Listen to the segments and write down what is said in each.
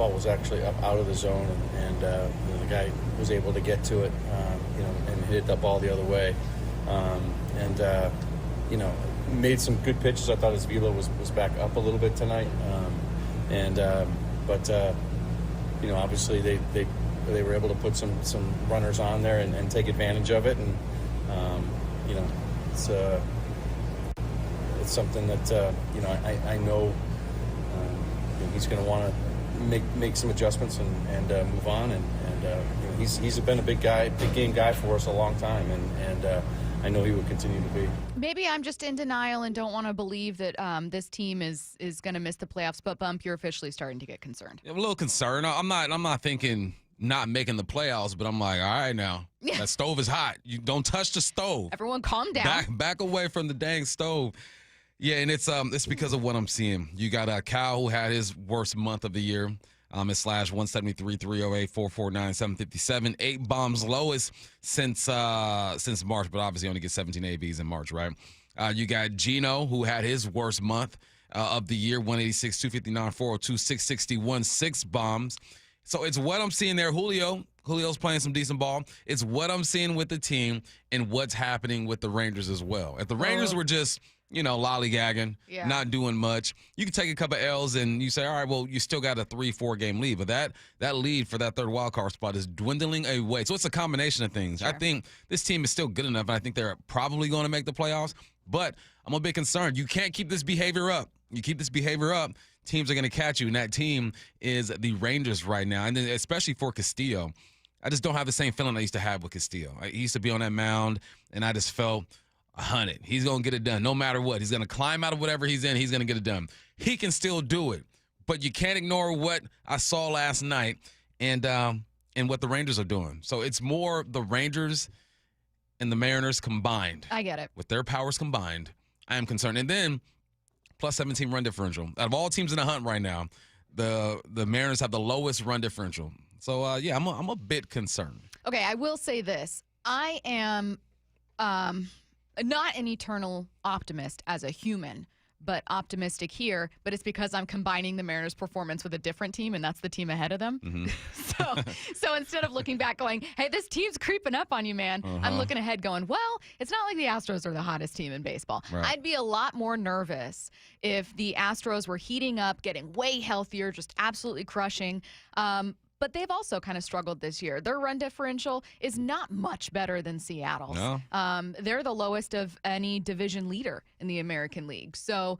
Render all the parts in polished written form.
ball was actually up out of the zone, and the guy was able to get to it, and hit that ball the other way. Made some good pitches. I thought his velo was back up a little bit tonight. Obviously they were able to put some runners on there and take advantage of it. And, it's something that, I know he's going to want to make some adjustments and move on. And he's been a big game guy for us a long time. And I know he will continue to be. Maybe I'm just in denial and don't want to believe that this team is going to miss the playoffs. But Bump, you're officially starting to get concerned. I'm a little concerned. I'm not thinking not making the playoffs, but I'm like, all right now, that stove is hot. You don't touch the stove. Everyone, calm down. Back away from the dang stove. Yeah, and it's because of what I'm seeing. You got Cal, who had his worst month of the year. His slash 173, 308, 449, 757. 8 bombs lowest since March, but obviously only gets 17 ABs in March, right? You got Gino, who had his worst month of the year, 186, 259, 402, 661, 6 bombs. So it's what I'm seeing there. Julio's playing some decent ball. It's what I'm seeing with the team and what's happening with the Rangers as well. If the Rangers were just lollygagging, not doing much, you can take a couple L's and you say, all right, well, you still got a 3-4 game lead. But that lead for that third wild card spot is dwindling away. So it's a combination of things. Sure. I think this team is still good enough, and I think they're probably going to make the playoffs. But I'm a bit concerned. You can't keep this behavior up. You keep this behavior up, teams are going to catch you. And that team is the Rangers right now. And then especially for Castillo, I just don't have the same feeling I used to have with Castillo. He used to be on that mound, and I just felt 100. He's going to get it done no matter what. He's going to climb out of whatever he's in. He's going to get it done. He can still do it, but you can't ignore what I saw last night and what the Rangers are doing. So it's more the Rangers and the Mariners combined. I get it. With their powers combined, I am concerned. And then plus 17 run differential. Out of all teams in the hunt right now, the Mariners have the lowest run differential. So, I'm a bit concerned. Okay, I will say this. I am not an eternal optimist as a human, but optimistic here. But it's because I'm combining the Mariners' performance with a different team, and that's the team ahead of them. Mm-hmm. So instead of looking back going, hey, this team's creeping up on you, man, I'm looking ahead going, well, it's not like the Astros are the hottest team in baseball. Right. I'd be a lot more nervous if the Astros were heating up, getting way healthier, just absolutely crushing. But they've also kind of struggled this year. Their run differential is not much better than Seattle's. No. They're the lowest of any division leader in the American League. So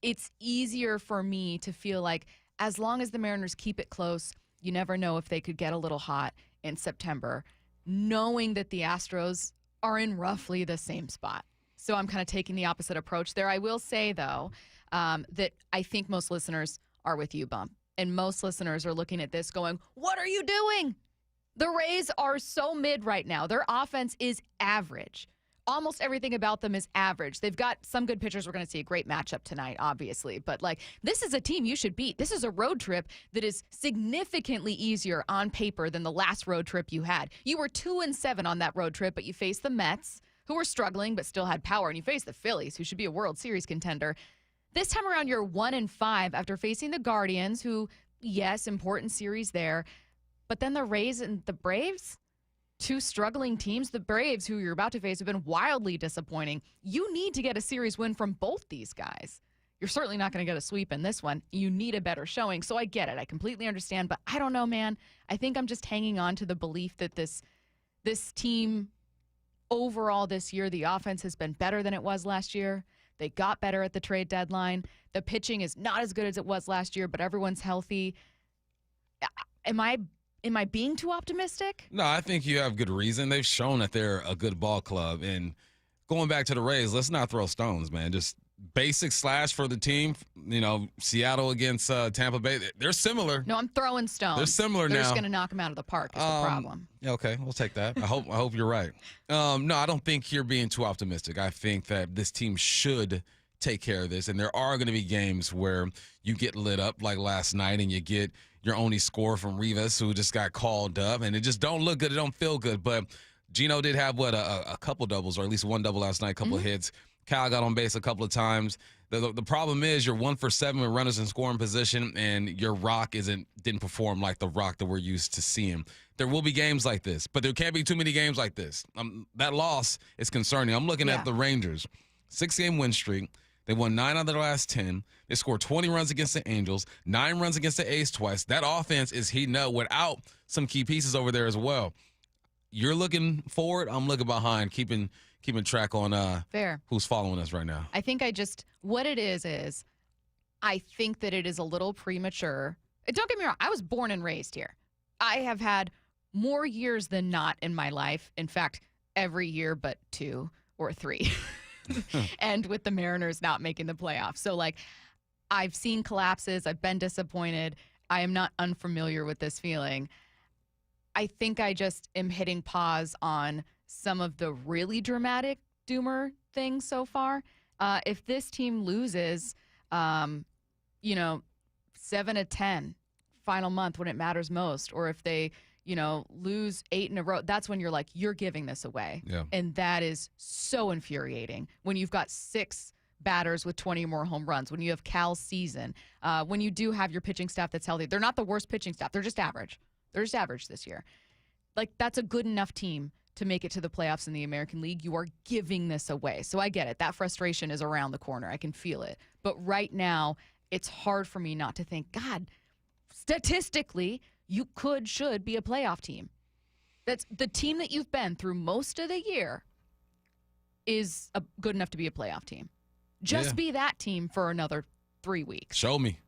it's easier for me to feel like as long as the Mariners keep it close, you never know if they could get a little hot in September, knowing that the Astros are in roughly the same spot. So I'm kind of taking the opposite approach there. I will say, though, that I think most listeners are with you, Bump. And most listeners are looking at this going, what are you doing? The Rays are so mid right now. Their offense is average. Almost everything about them is average. They've got some good pitchers. We're going to see a great matchup tonight, obviously. But, this is a team you should beat. This is a road trip that is significantly easier on paper than the last road trip you had. You were 2-7 on that road trip, but you faced the Mets, who were struggling but still had power. And you faced the Phillies, who should be a World Series contender. This time around, you're 1-5 after facing the Guardians, who, yes, important series there. But then the Rays and the Braves, two struggling teams. The Braves, who you're about to face, have been wildly disappointing. You need to get a series win from both these guys. You're certainly not going to get a sweep in this one. You need a better showing. So I get it. I completely understand. But I don't know, man. I think I'm just hanging on to the belief that this team overall this year, the offense has been better than it was last year. They got better at the trade deadline. The pitching is not as good as it was last year, but everyone's healthy. Am I being too optimistic? No, I think you have good reason. They've shown that they're a good ball club. And going back to the Rays, let's not throw stones, man. Just basic slash for the team. Seattle against Tampa Bay. They're similar. No, I'm throwing stones. They're similar now. They're just going to knock them out of the park is the problem. Okay, we'll take that. I hope you're right. No, I don't think you're being too optimistic. I think that this team should take care of this, and there are going to be games where you get lit up like last night and you get your only score from Rivas, who just got called up, and it just don't look good. It don't feel good. But Gino did have, a couple doubles, or at least one double last night, a couple of hits. Cal got on base a couple of times. The problem is you're 1 for 7 with runners in scoring position, and your rock didn't perform like the rock that we're used to seeing. There will be games like this, but there can't be too many games like this. That loss is concerning. I'm looking at the Rangers, 6-game win streak. They won 9 out of their last 10. They scored 20 runs against the Angels, 9 runs against the A's twice. That offense is heating up without some key pieces over there as well. You're looking forward. I'm looking behind, keeping track on Fair. Who's following us right now. I think what it is I think that it is a little premature. Don't get me wrong. I was born and raised here. I have had more years than not in my life. In fact, every year but 2 or 3. And with the Mariners not making the playoffs. So, I've seen collapses. I've been disappointed. I am not unfamiliar with this feeling. I think I just am hitting pause on some of the really dramatic doomer things so far. If this team loses, 7 of 10 final month when it matters most, or if they, lose 8 in a row, that's when you're like, you're giving this away. Yeah. And that is so infuriating when you've got 6 batters with 20 or more home runs, when you have Cal's season, when you do have your pitching staff that's healthy. They're not the worst pitching staff. They're just average. They're just average this year. That's a good enough team to make it to the playoffs in the American League. You are giving this away. So I get it. That frustration is around the corner. I can feel it. But right now, it's hard for me not to think, God, statistically, you should be a playoff team. That's the team that you've been through most of the year is good enough to be a playoff team. Just be that team for another 3 weeks. Show me.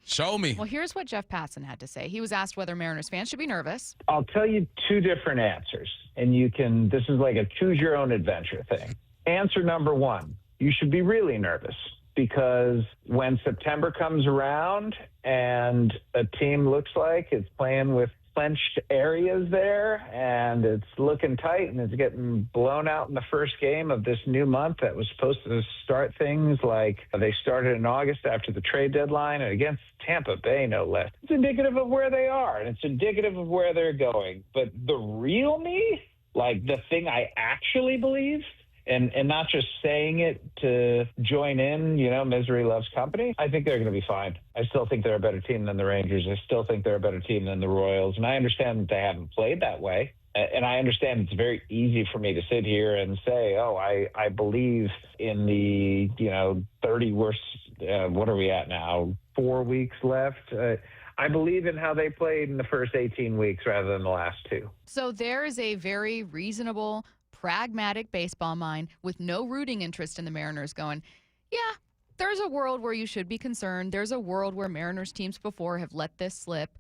Show me. Well, here's what Jeff Passan had to say. He was asked whether Mariners fans should be nervous. I'll tell you 2 different answers, and this is like a choose your own adventure thing. Answer number 1, you should be really nervous, because when September comes around and a team looks like it's playing with clenched areas there and it's looking tight and it's getting blown out in the first game of this new month that was supposed to start things like they started in August after the trade deadline against Tampa Bay, no less. It's indicative of where they are, and it's indicative of where they're going. But the real me, the thing I actually believe, and not just saying it to join in, misery loves company, I think they're going to be fine. I still think they're a better team than the Rangers. I still think they're a better team than the Royals. And I understand that they haven't played that way. And I understand it's very easy for me to sit here and say, I believe in the, 30 worst, what are we at now? 4 weeks left. I believe in how they played in the first 18 weeks rather than the last 2. So there is a very reasonable, pragmatic baseball mind with no rooting interest in the Mariners going, yeah, there's a world where you should be concerned. There's a world where Mariners teams before have let this slip.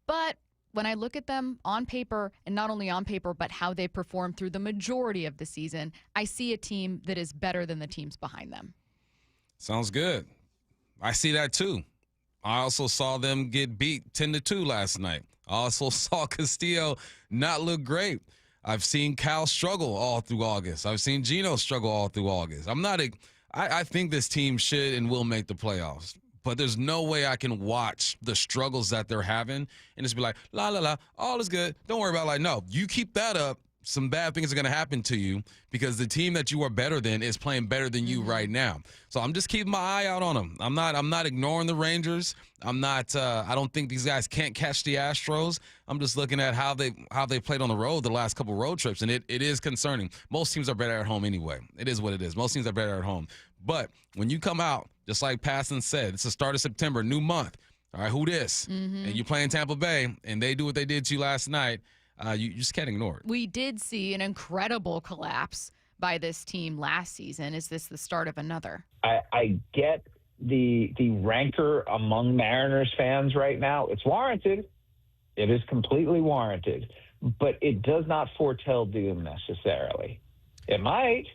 But when I look at them on paper, and not only on paper, but how they perform through the majority of the season, I see a team that is better than the teams behind them. Sounds good. I see that too. I also saw them get beat 10-2 last night. I also saw Castillo not look great. I've seen Cal struggle all through August. I've seen Gino struggle all through August. I think this team should and will make the playoffs. But there's no way I can watch the struggles that they're having and just be like, la, la, la, all is good. Don't worry about no, you keep that up, some bad things are going to happen to you because the team that you are better than is playing better than you right now. So I'm just keeping my eye out on them. I'm not ignoring the Rangers. I don't think these guys can't catch the Astros. I'm just looking at how they played on the road the last couple road trips, and it is concerning. Most teams are better at home anyway. It is what it is. Most teams are better at home. But when you come out, just like Passan said, it's the start of September, new month. All right, who this? And you're playing Tampa Bay, and they do what they did to you last night. You just can't ignore it. We did see an incredible collapse by this team last season. Is this the start of another? I get the rancor among Mariners fans right now. It's warranted. It is completely warranted. But it does not foretell doom necessarily. It might.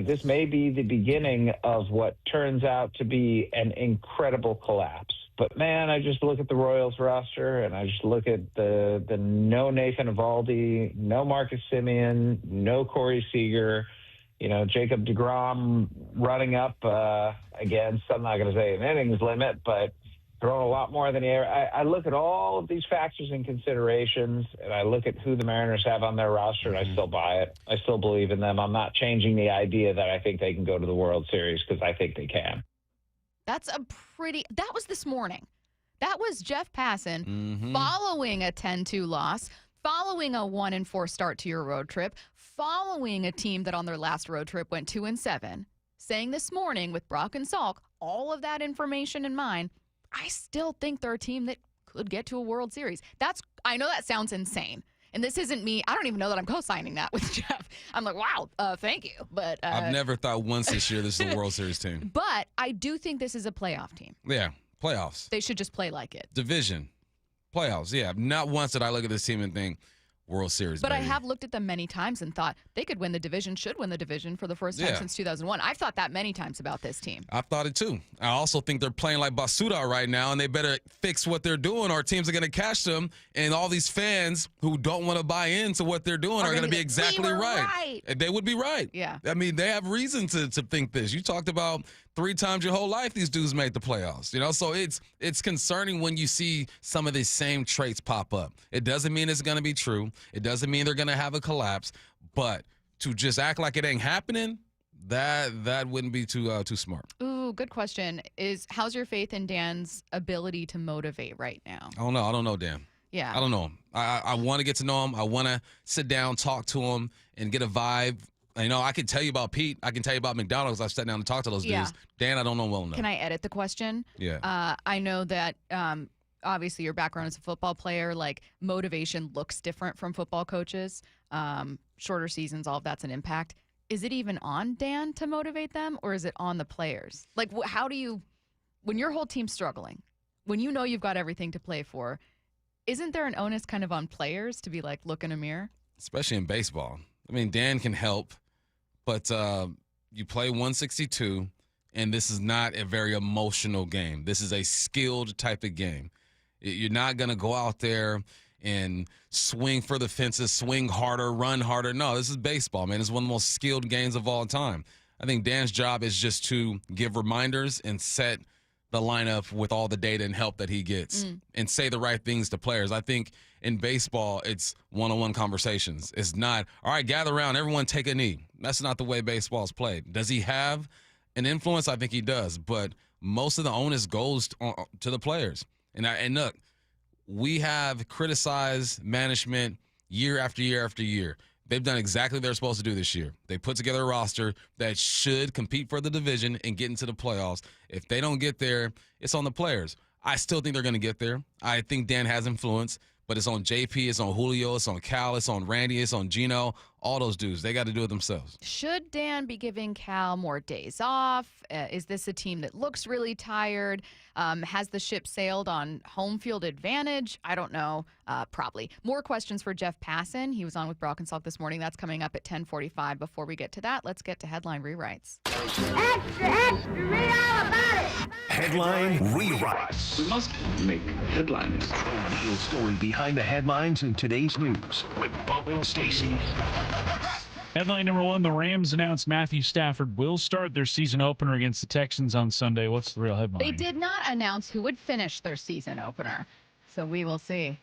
This may be the beginning of what turns out to be an incredible collapse. But, man, I just look at the Royals roster, and I just look at the no Nathan Eovaldi, no Marcus Semien, no Corey Seager, Jacob deGrom running up against, I'm not going to say an innings limit, but throwing a lot more than he ever. I look at all of these factors and considerations, and I look at who the Mariners have on their roster, and I still buy it. I still believe in them. I'm not changing the idea that I think they can go to the World Series because I think they can. That was this morning. That was Jeff Passan following a 10-2 loss, following a 1-4 start to your road trip, following a team that on their last road trip went 2-7, saying this morning with Brock and Salk, all of that information in mind, I still think they're a team that could get to a World Series. I know that sounds insane. And this isn't me. I don't even know that I'm co-signing that with Jeff. I'm like, wow, thank you. But I've never thought once this year this is a World Series team. But I do think this is a playoff team. Yeah, playoffs. They should just play like it. Division. Playoffs, yeah. Not once did I look at this team and think World Series. But baby. I have looked at them many times and thought they could win the division, should win the division for the first time since 2001. I've thought that many times about this team. I've thought it too. I also think they're playing like Basuda right now, and they better fix what they're doing, or teams are going to catch them, and all these fans who don't want to buy into what they're doing are going to be exactly right. And they would be right. Yeah. I mean, they have reason to think this. You talked about 3 times your whole life these dudes made the playoffs, so it's concerning when you see some of these same traits pop up. It doesn't mean it's going to be true. It doesn't mean they're going to have a collapse, but to just act like it ain't happening, that wouldn't be too smart. Ooh, good question. How's your faith in Dan's ability to motivate right now? I don't know, Dan. Yeah. I don't know him. I want to get to know him. I want to sit down, talk to him, and get a vibe. I can tell you about Pete. I can tell you about Macdonald because I've sat down and talked to those dudes. Dan, I don't know well enough. Can I edit the question? Yeah. I know that obviously your background as a football player, like motivation looks different from football coaches. Shorter seasons, all of that's an impact. Is it even on Dan to motivate them, or is it on the players? Like, how do you, when your whole team's struggling, when you know you've got everything to play for, isn't there an onus kind of on players to be like, look in a mirror? Especially in baseball. I mean, Dan can help, but you play 162, and this is not a very emotional game. This is a skilled type of game. You're not going to go out there and swing for the fences, swing harder, run harder. No, this is baseball, man. It's one of the most skilled games of all time. I think Dan's job is just to give reminders and set the lineup with all the data and help that he gets and say the right things to players. I think in baseball, it's one-on-one conversations. It's not, all right, gather around, everyone take a knee. That's not the way baseball is played. Does he have an influence? I think he does, but most of the onus goes to the players. And look, we have criticized management year after year after year. They've done exactly what they're supposed to do this year. They put together a roster that should compete for the division and get into the playoffs. If they don't get there, it's on the players. I still think they're going to get there. I think Dan has influence, but it's on JP, it's on Julio, it's on Cal, it's on Randy, it's on Gino, all those dudes. They got to do it themselves. Should Dan be giving Cal more days off? Is this a team that looks really tired? Has the ship sailed on home field advantage? I don't know. Probably. More questions for Jeff Passan. He was on with Brock and Salk this morning. That's coming up at 10:45. Before we get to that, let's get to headline rewrites. Extra, extra, read all about it. Headline rewrites. We must make headlines. The real story behind the headlines in today's news with Bubba and Stacy. Headline number 1, the Rams announced Matthew Stafford will start their season opener against the Texans on Sunday. What's the real headline? They did not announce who would finish their season opener, so we will see.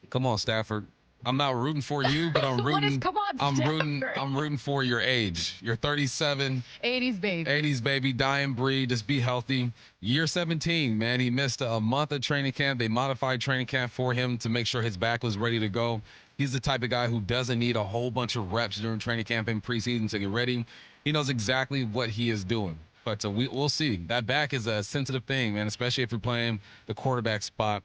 Come on, Stafford. I'm not rooting for you, but I'm rooting. Come on, I'm rooting for your age. You're 37. 80s baby. 80s baby, dying breed. Just be healthy. Year 17, man. He missed a month of training camp. They modified training camp for him to make sure his back was ready to go. He's the type of guy who doesn't need a whole bunch of reps during training camp and preseason to get ready. He knows exactly what he is doing. But we'll see. That back is a sensitive thing, man, especially if you're playing the quarterback spot.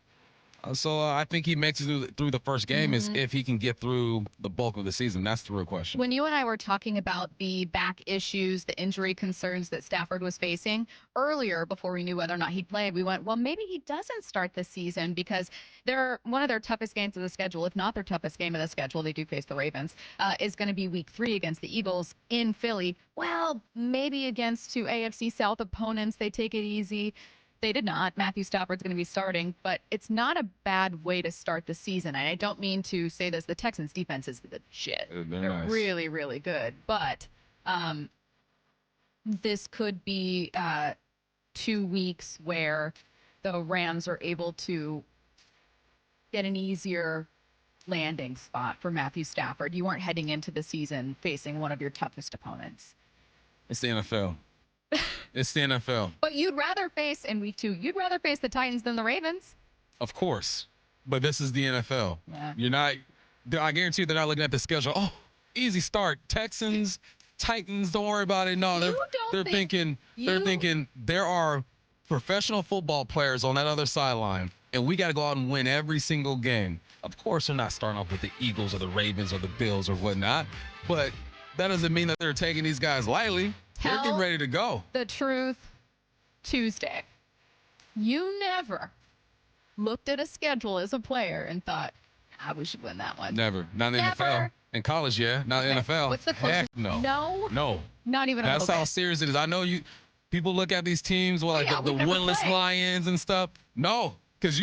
So I think he makes it through the first game is if he can get through the bulk of the season. That's the real question. When you and I were talking about the back issues, the injury concerns that Stafford was facing earlier before we knew whether or not he'd play, we went, well, maybe he doesn't start this season because one of their toughest games of the schedule, if not their toughest game of the schedule, they do face the Ravens, is going to be week 3 against the Eagles in Philly. Well, maybe against 2 AFC South opponents, they take it easy. They did not. Matthew Stafford's going to be starting, but it's not a bad way to start the season. And I don't mean to say this. The Texans' defense is the shit. They're nice. Really, really good. But this could be 2 weeks where the Rams are able to get an easier landing spot for Matthew Stafford? You weren't heading into the season facing one of your toughest opponents. It's the NFL. It's the NFL. But you'd rather face, in week 2, you'd rather face the Titans than the Ravens. Of course. But this is the NFL. Yeah. You're not, I guarantee you they're not looking at the schedule. Oh, easy start. Texans, Titans, don't worry about it. No, they're thinking there are professional football players on that other sideline, and we got to go out and win every single game. Of course, they're not starting off with the Eagles or the Ravens or the Bills or whatnot, but that doesn't mean that they're taking these guys lightly. They're getting ready to go. The truth, Tuesday. You never looked at a schedule as a player and thought, we should win that one. Never. Not in the NFL. In college, yeah. Not in the NFL. What's the closest? Heck no. No? Not even a little That's how bit. serious it is. I know people look at these teams, well, like the winless Lions and stuff. No, because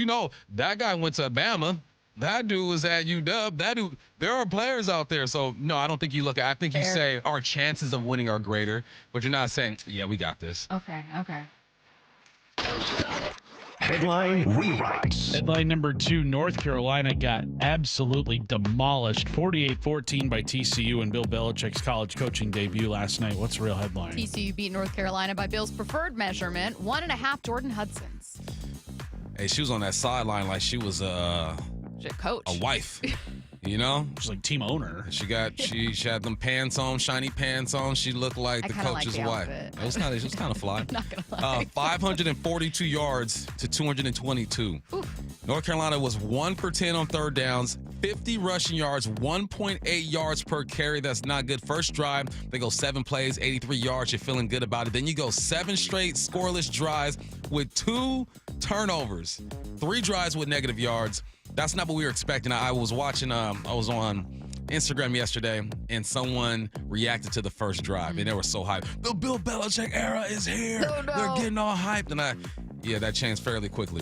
that guy went to Bama. That dude was at UW. That dude, there are players out there. So, no, I don't think you look at I think you say our chances of winning are greater, but you're not saying, yeah, we got this. Okay. Headline rewrites. Headline number 2, North Carolina got absolutely demolished, 48-14 by TCU in Bill Belichick's college coaching debut last night. What's the real headline? TCU beat North Carolina by Bill's preferred measurement, 1.5 Jordan Hudson's. Hey, she was on that sideline like she was She's a coach. a wife. She's like team owner. She had them pants on, shiny pants on. She looked like the coach's wife. Outfit. It was kind of fly. Not gonna lie. 542 yards to 222. Oof. North Carolina was 1 for 10 on third downs, 50 rushing yards, 1.8 yards per carry. That's not good. First drive, they go 7 plays, 83 yards. You're feeling good about it. Then you go 7 straight scoreless drives with 2 turnovers, 3 drives with negative yards. That's not what we were expecting. I was watching, I was on Instagram yesterday, and someone reacted to the first drive, and they were so hyped. The Bill Belichick era is here. No. They're getting all hyped. And that changed fairly quickly.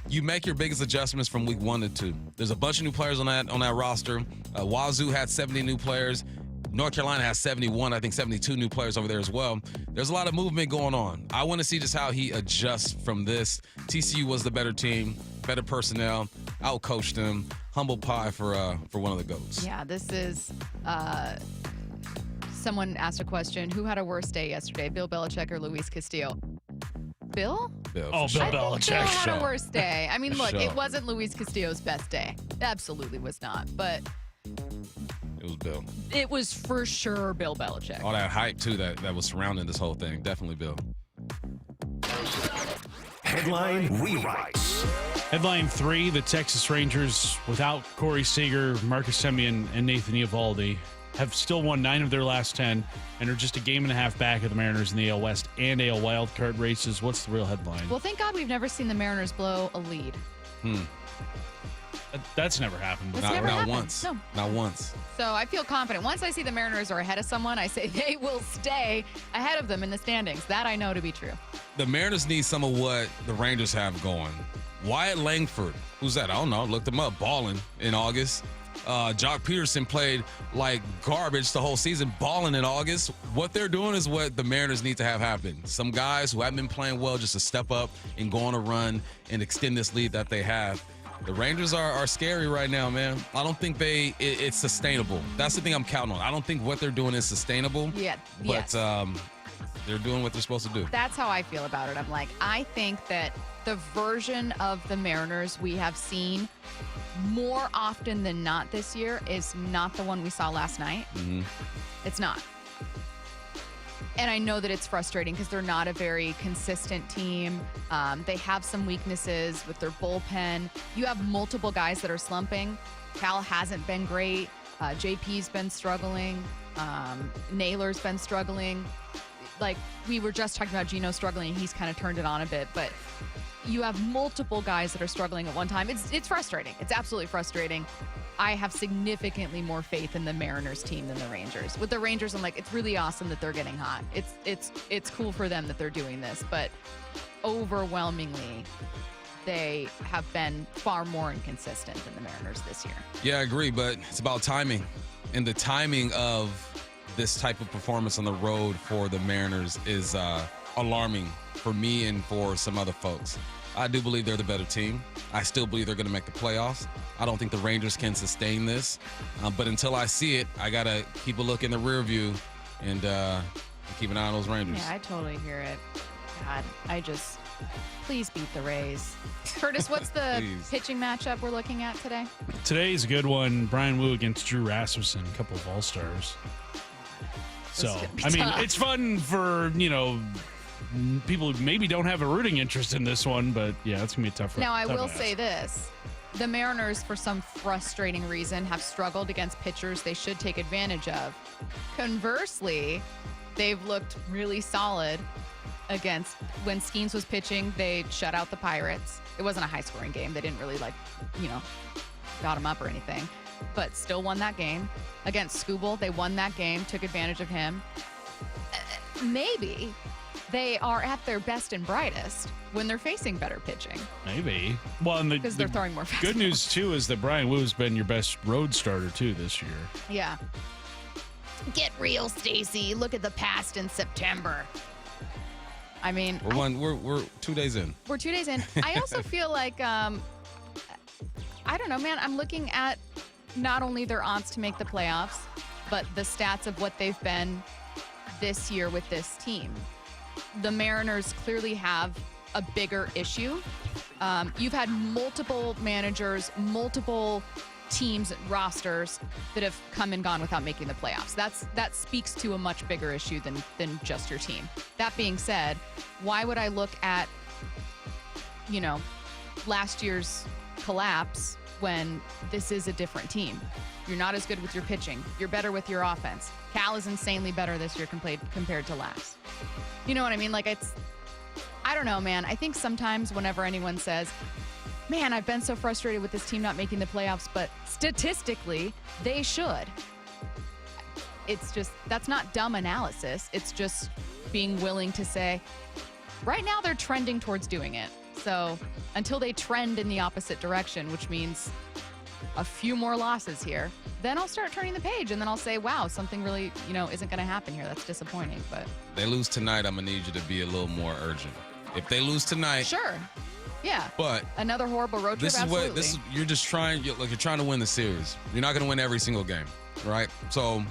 You make your biggest adjustments from week 1 to 2. There's a bunch of new players on that roster. Wazoo had 70 new players. North Carolina has 71, I think 72 new players over there as well. There's a lot of movement going on. I want to see just how he adjusts from this. TCU was the better team, better personnel, out-coached them. Humble pie for one of the GOATs. Yeah, this is someone asked a question. Who had a worse day yesterday, Bill Belichick or Luis Castillo? Bill? Bill I think Belichick. Bill had a worse day. I mean, look, Sure. it wasn't Luis Castillo's best day. It absolutely was not. But It was Bill. it was for sure Bill Belichick. All that hype, too, that was surrounding this whole thing. Definitely Bill. Headline rewrites. Headline 3, the Texas Rangers, without Corey Seager, Marcus Semien, and Nathan Eovaldi, have still won 9 of their last 10 and are just a game and a half back of the Mariners in the AL West and AL wildcard races. What's the real headline? Well, thank God we've never seen the Mariners blow a lead. That's never happened before. That's never Not happened. once. No. Not once. So I feel confident. Once I see the Mariners are ahead of someone, I say they will stay ahead of them in the standings. That I know to be true. The Mariners need some of what the Rangers have going. Wyatt Langford, who's that? I don't know. Looked him up. Balling in August. Jock Peterson played like garbage the whole season, balling in August. What they're doing is what the Mariners need to have happen. Some guys who haven't been playing well just to step up and go on a run and extend this lead that they have. The Rangers are scary right now, man. I don't think it's sustainable. That's the thing I'm counting on. I don't think what they're doing is sustainable. Yeah. But Yes. they're doing what they're supposed to do. That's how I feel about it. I'm like, I think that the version of the Mariners we have seen more often than not this year is not the one we saw last night. Mm-hmm. It's not. And I know that it's frustrating because they're not a very consistent team. They have some weaknesses with their bullpen. You have multiple guys that are slumping. Cal hasn't been great. JP's been struggling. Naylor's been struggling. Like, we were just talking about Gino struggling, and he's kind of turned it on a bit. But you have multiple guys that are struggling at one time. It's frustrating. It's absolutely frustrating. I have significantly more faith in the Mariners team than the Rangers. With the Rangers, I'm like, it's really awesome that they're getting hot. It's cool for them that they're doing this, but overwhelmingly, they have been far more inconsistent than the Mariners this year. Yeah, I agree, but it's about timing. And the timing of this type of performance on the road for the Mariners is alarming for me and for some other folks. I do believe they're the better team. I still believe they're going to make the playoffs. I don't think the Rangers can sustain this. But until I see it, I got to keep a look in the rear view and keep an eye on those Rangers. Yeah, I totally hear it. God, please beat the Rays. Curtis, what's the pitching matchup we're looking at today? Today's a good one. Brian Wu against Drew Rasmussen, a couple of All-Stars. So, I mean, it's fun for, people who maybe don't have a rooting interest in this one, but yeah, it's going to be a tough Now, I will say this. The Mariners, for some frustrating reason, have struggled against pitchers they should take advantage of. Conversely, they've looked really solid against when Skeens was pitching. They shut out the Pirates. It wasn't a high-scoring game. They didn't really got him up or anything, but still won that game. Against Skubal, they won that game, took advantage of him. Maybe they are at their best and brightest when they're facing better pitching. Maybe. Well, and because they're throwing more fastballs. Good news, too, is that Brian Wu's been your best road starter, too, this year. Yeah. Get real, Stacy. Look at the past in September. I mean, we're 2 days in. We're 2 days in. I also feel like, I don't know, man. I'm looking at not only their odds to make the playoffs, but the stats of what they've been this year with this team. The Mariners clearly have a bigger issue. You've had multiple managers, multiple teams, rosters that have come and gone without making the playoffs. That speaks to a much bigger issue than just your team. That being said, why would I look at, last year's collapse when this is a different team? You're not as good with your pitching. You're better with your offense. Cal is insanely better this year compared to last. You know what I mean? I don't know, man. I think sometimes whenever anyone says, man, I've been so frustrated with this team not making the playoffs, but statistically, they should. It's just, that's not dumb analysis. It's just being willing to say, right now they're trending towards doing it. So until they trend in the opposite direction, which means a few more losses here, then I'll start turning the page and then I'll say, wow, something really, isn't going to happen here. That's disappointing. But they lose tonight, I'm going to need you to be a little more urgent. If they lose tonight. Sure. Yeah. But another horrible road trip. You're just trying, you're trying to win the series. You're not going to win every single game, right? So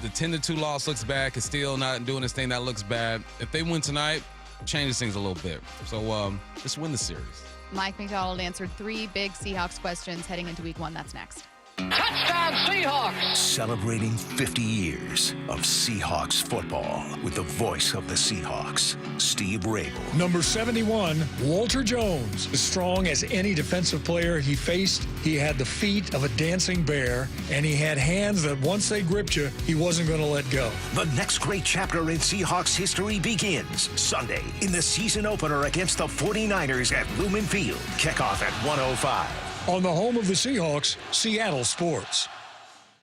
the 10-2 loss looks bad. Castillo not doing his thing, that looks bad. If they win tonight, changes things a little bit. So just win the series. Mike Macdonald answered 3 big Seahawks questions heading into week 1. That's next. Touchdown Seahawks! Celebrating 50 years of Seahawks football with the voice of the Seahawks, Steve Rabel. Number 71, Walter Jones. As strong as any defensive player he faced, he had the feet of a dancing bear, and he had hands that once they gripped you, he wasn't going to let go. The next great chapter in Seahawks history begins Sunday in the season opener against the 49ers at Lumen Field. Kickoff at 1:05. On the home of the Seahawks, Seattle Sports.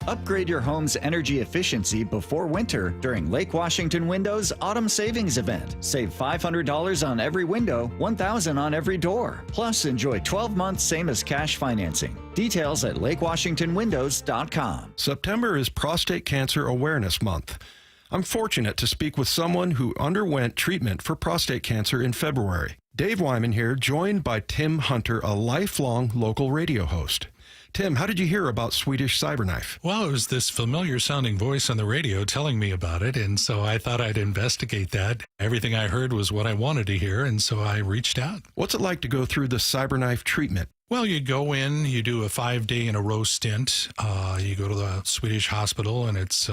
Upgrade your home's energy efficiency before winter during Lake Washington Windows Autumn Savings Event. Save $500 on every window, $1,000 on every door. Plus, enjoy 12 months same as cash financing. Details at lakewashingtonwindows.com. September is Prostate Cancer Awareness Month. I'm fortunate to speak with someone who underwent treatment for prostate cancer in February. Dave Wyman here, joined by Tim Hunter, a lifelong local radio host. Tim, how did you hear about Swedish Cyberknife? Well, it was this familiar-sounding voice on the radio telling me about it, and so I thought I'd investigate that. Everything I heard was what I wanted to hear, and so I reached out. What's it like to go through the Cyberknife treatment? Well, you go in, you do a 5-day-in-a-row stint. You go to the Swedish hospital, and it's,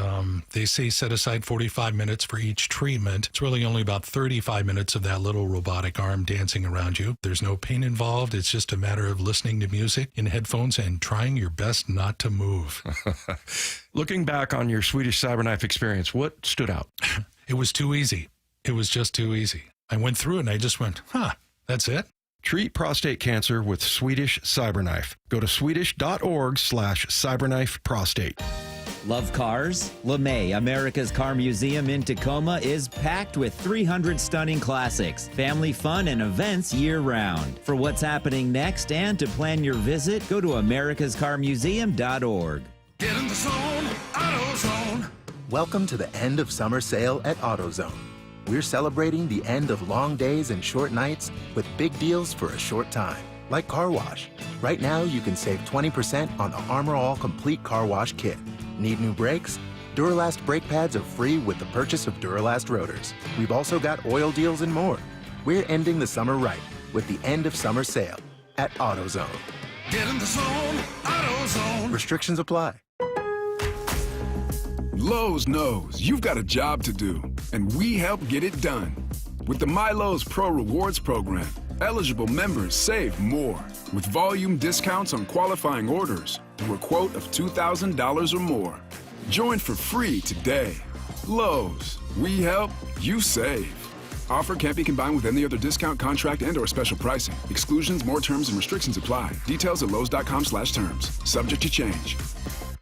they say set aside 45 minutes for each treatment. It's really only about 35 minutes of that little robotic arm dancing around you. There's no pain involved. It's just a matter of listening to music in headphones and trying your best not to move. Looking back on your Swedish Cyberknife experience, what stood out? It was too easy. It was just too easy. I went through it, and I just went, that's it? Treat prostate cancer with Swedish Cyberknife. Go to swedish.org/cyberknifeprostate. Love cars? LeMay, America's Car Museum in Tacoma, is packed with 300 stunning classics, family fun, and events year-round. For what's happening next and to plan your visit, go to americascarmuseum.org. Get in the zone, AutoZone. Welcome to the end of summer sale at AutoZone. We're celebrating the end of long days and short nights with big deals for a short time, like car wash. Right now, you can save 20% on the Armor All Complete Car Wash Kit. Need new brakes? Duralast brake pads are free with the purchase of Duralast rotors. We've also got oil deals and more. We're ending the summer right with the end of summer sale at AutoZone. Get in the zone, AutoZone. Restrictions apply. Lowe's knows you've got a job to do, and we help get it done. With the MyLowe's Pro Rewards program, eligible members save more with volume discounts on qualifying orders through a quote of $2,000 or more. Join for free today. Lowe's, we help, you save. Offer can't be combined with any other discount, contract, and/or special pricing. Exclusions, more terms, and restrictions apply. Details at lowes.com/terms. Subject to change.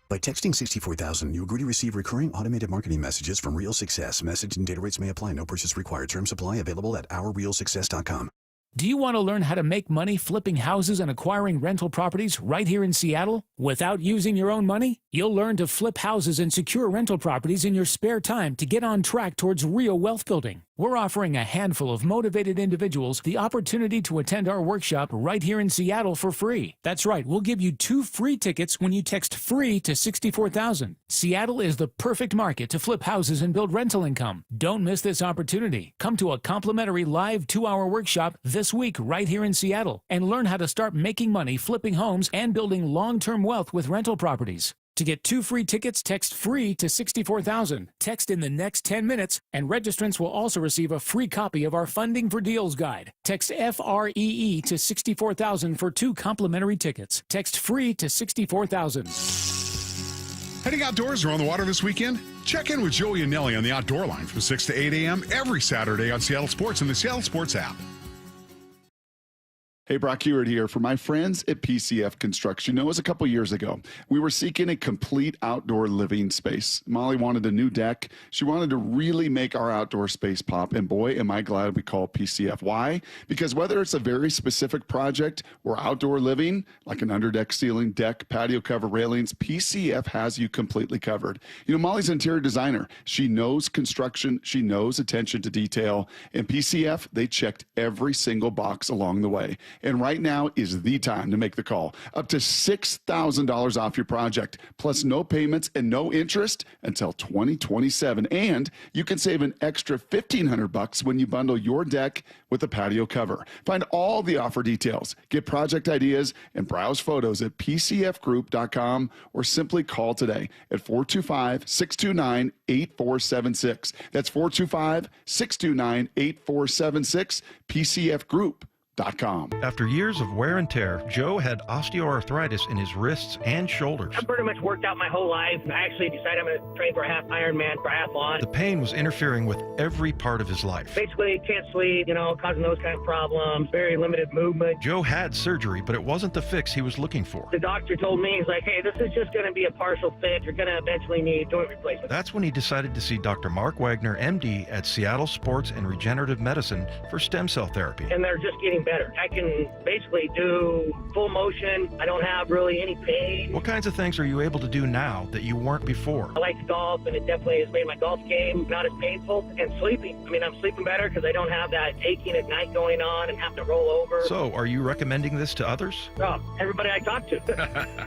By texting 64,000, you agree to receive recurring automated marketing messages from Real Success. Message and data rates may apply. No purchase required. Terms apply. Available at ourrealsuccess.com. Do you want to learn how to make money flipping houses and acquiring rental properties right here in Seattle without using your own money? You'll learn to flip houses and secure rental properties in your spare time to get on track towards real wealth building. We're offering a handful of motivated individuals the opportunity to attend our workshop right here in Seattle for free. That's right, we'll give you 2 free tickets when you text FREE to 64,000. Seattle is the perfect market to flip houses and build rental income. Don't miss this opportunity. Come to a complimentary live 2-hour workshop this week right here in Seattle and learn how to start making money flipping homes and building long-term wealth with rental properties. To get 2 free tickets, text FREE to 64,000. Text in the next 10 minutes, and registrants will also receive a free copy of our Funding for Deals guide. Text FREE to 64,000 for 2 complimentary tickets. Text FREE to 64,000. Heading outdoors or on the water this weekend? Check in with Joey and Nelly on the Outdoor Line from 6 to 8 a.m. every Saturday on Seattle Sports and the Seattle Sports app. Hey, Brock Heward here. For my friends at PCF Construction, it was a couple years ago. We were seeking a complete outdoor living space. Molly wanted a new deck. She wanted to really make our outdoor space pop, and boy, am I glad we called PCF. Why? Because whether it's a very specific project or outdoor living, like an underdeck ceiling, deck, patio cover, railings, PCF has you completely covered. You know, Molly's an interior designer. She knows construction. She knows attention to detail. And PCF, they checked every single box along the way. And right now is the time to make the call. Up to $6,000 off your project, plus no payments and no interest until 2027. And you can save an extra $1,500 when you bundle your deck with a patio cover. Find all the offer details, get project ideas, and browse photos at pcfgroup.com or simply call today at 425-629-8476. That's 425-629-8476, PCFgroup.com. After years of wear and tear, Joe had osteoarthritis in his wrists and shoulders. I've pretty much worked out my whole life. I actually decided I'm going to train for a half Ironman triathlon. The pain was interfering with every part of his life. Basically, can't sleep, causing those kind of problems, very limited movement. Joe had surgery, but it wasn't the fix he was looking for. The doctor told me, he's like, hey, this is just going to be a partial fix. You're going to eventually need joint replacement. That's when he decided to see Dr. Mark Wagner, MD, at Seattle Sports and Regenerative Medicine for stem cell therapy. And they're just getting better. I can basically do full motion. I don't have really any pain. What kinds of things are you able to do now that you weren't before? I like to golf, and it definitely has made my golf game not as painful. And sleeping. I'm sleeping better because I don't have that aching at night going on and having to roll over. So, are you recommending this to others? Oh, everybody I talk to.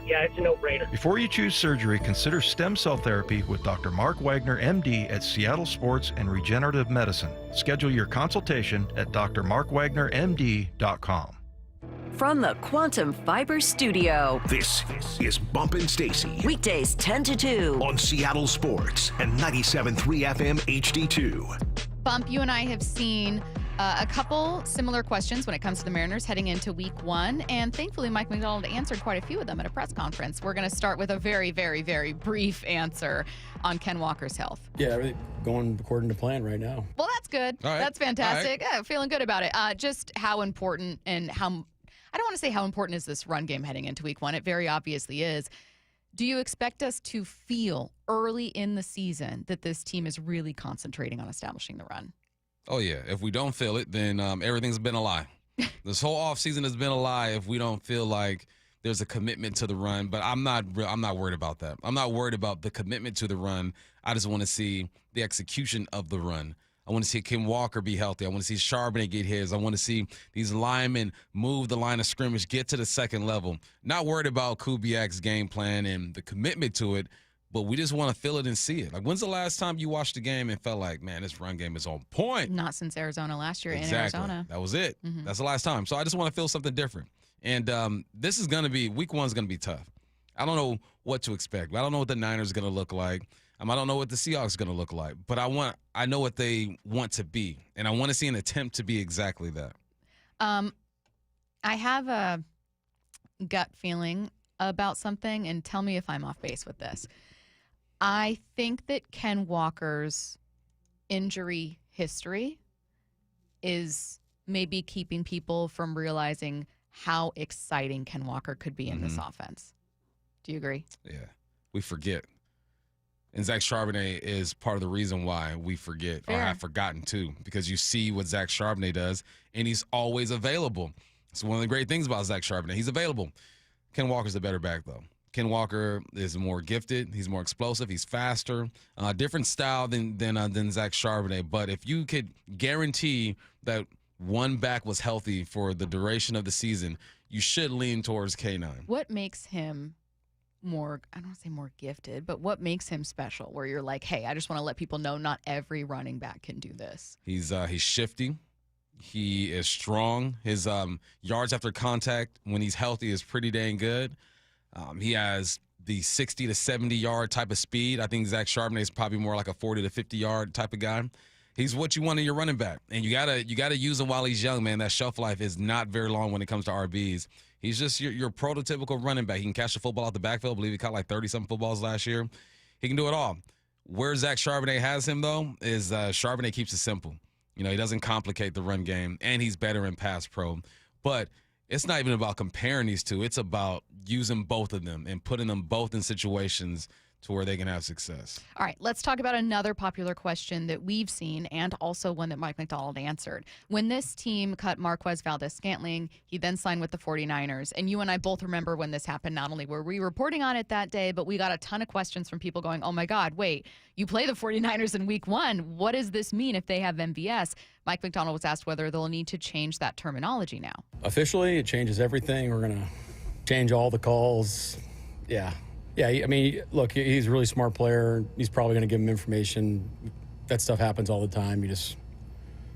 Yeah, it's a no-brainer. Before you choose surgery, consider stem cell therapy with Dr. Mark Wagner, MD, at Seattle Sports and Regenerative Medicine. Schedule your consultation at drmarkwagnermd.com. From the Quantum Fiber Studio, this is Bumpin' Stacy. Weekdays 10 to 2 on Seattle Sports and 97.3 FM HD2. Bump, you and I have seen a couple similar questions when it comes to the Mariners heading into week 1, and thankfully Mike Macdonald answered quite a few of them at a press conference. We're going to start with a very, very, very brief answer on Ken Walker's health. Yeah, everything going according to plan right now. Well, that's good. All right. That's fantastic. All right. Yeah, feeling good about it. Just how important and how, I don't want to say how important is this run game heading into week 1. It very obviously is. Do you expect us to feel early in the season that this team is really concentrating on establishing the run? Oh, yeah. If we don't feel it, then everything's been a lie. This whole offseason has been a lie if we don't feel like there's a commitment to the run. But I'm not worried about that. I'm not worried about the commitment to the run. I just want to see the execution of the run. I want to see Kim Walker be healthy. I want to see Charbonnet get his. I want to see these linemen move the line of scrimmage, get to the second level. Not worried about Kubiak's game plan and the commitment to it, but we just want to feel it and see it. Like, when's the last time you watched a game and felt like, man, this run game is on point? Not since Arizona last year in Arizona. That was it. Mhm. That's the last time. So I just want to feel something different. And this is going to be, week 1 is going to be tough. I don't know what to expect. I don't know what the Niners are going to look like. I don't know what the Seahawks are going to look like. But I know what they want to be. And I want to see an attempt to be exactly that. I have a gut feeling about something, and tell me if I'm off base with this. I think that Ken Walker's injury history is maybe keeping people from realizing how exciting Ken Walker could be in this offense. Do you agree? Yeah. We forget. And Zach Charbonnet is part of the reason why we forget or have forgotten too, because you see what Zach Charbonnet does, and he's always available. It's one of the great things about Zach Charbonnet. He's available. Ken Walker's the better back, though. Ken Walker is more gifted. He's more explosive. He's faster. Different style than Zach Charbonnet. But if you could guarantee that one back was healthy for the duration of the season, you should lean towards K9. What makes him more, I don't want to say more gifted, but what makes him special where you're like, hey, I just want to let people know not every running back can do this? He's shifty. He is strong. His yards after contact when he's healthy is pretty dang good. He has the 60 to 70 yard type of speed. I think Zach Charbonnet is probably more like a 40 to 50 yard type of guy. He's what you want in your running back, and you gotta use him while he's young, man. That shelf life is not very long when it comes to RBs. He's just your prototypical running back. He can catch the football out the backfield. I believe he caught like 30-something footballs last year. He can do it all. Where Zach Charbonnet has him, though, is Charbonnet keeps it simple. You know, he doesn't complicate the run game, and he's better in pass pro. But it's not even about comparing these two. It's about using both of them and putting them both in situations to where they can have success. All right, let's talk about another popular question that we've seen and also one that Mike Macdonald answered. When this team cut Marquez Valdes-Scantling, he then signed with the 49ers. And you and I both remember when this happened. Not only were we reporting on it that day, but we got a ton of questions from people going, oh my God, wait, you play the 49ers in week 1. What does this mean if they have MVS? Mike Macdonald was asked whether they'll need to change that terminology now. Officially, it changes everything. We're going to change all the calls. Yeah. Yeah, I mean, look, he's a really smart player. He's probably going to give him information. That stuff happens all the time.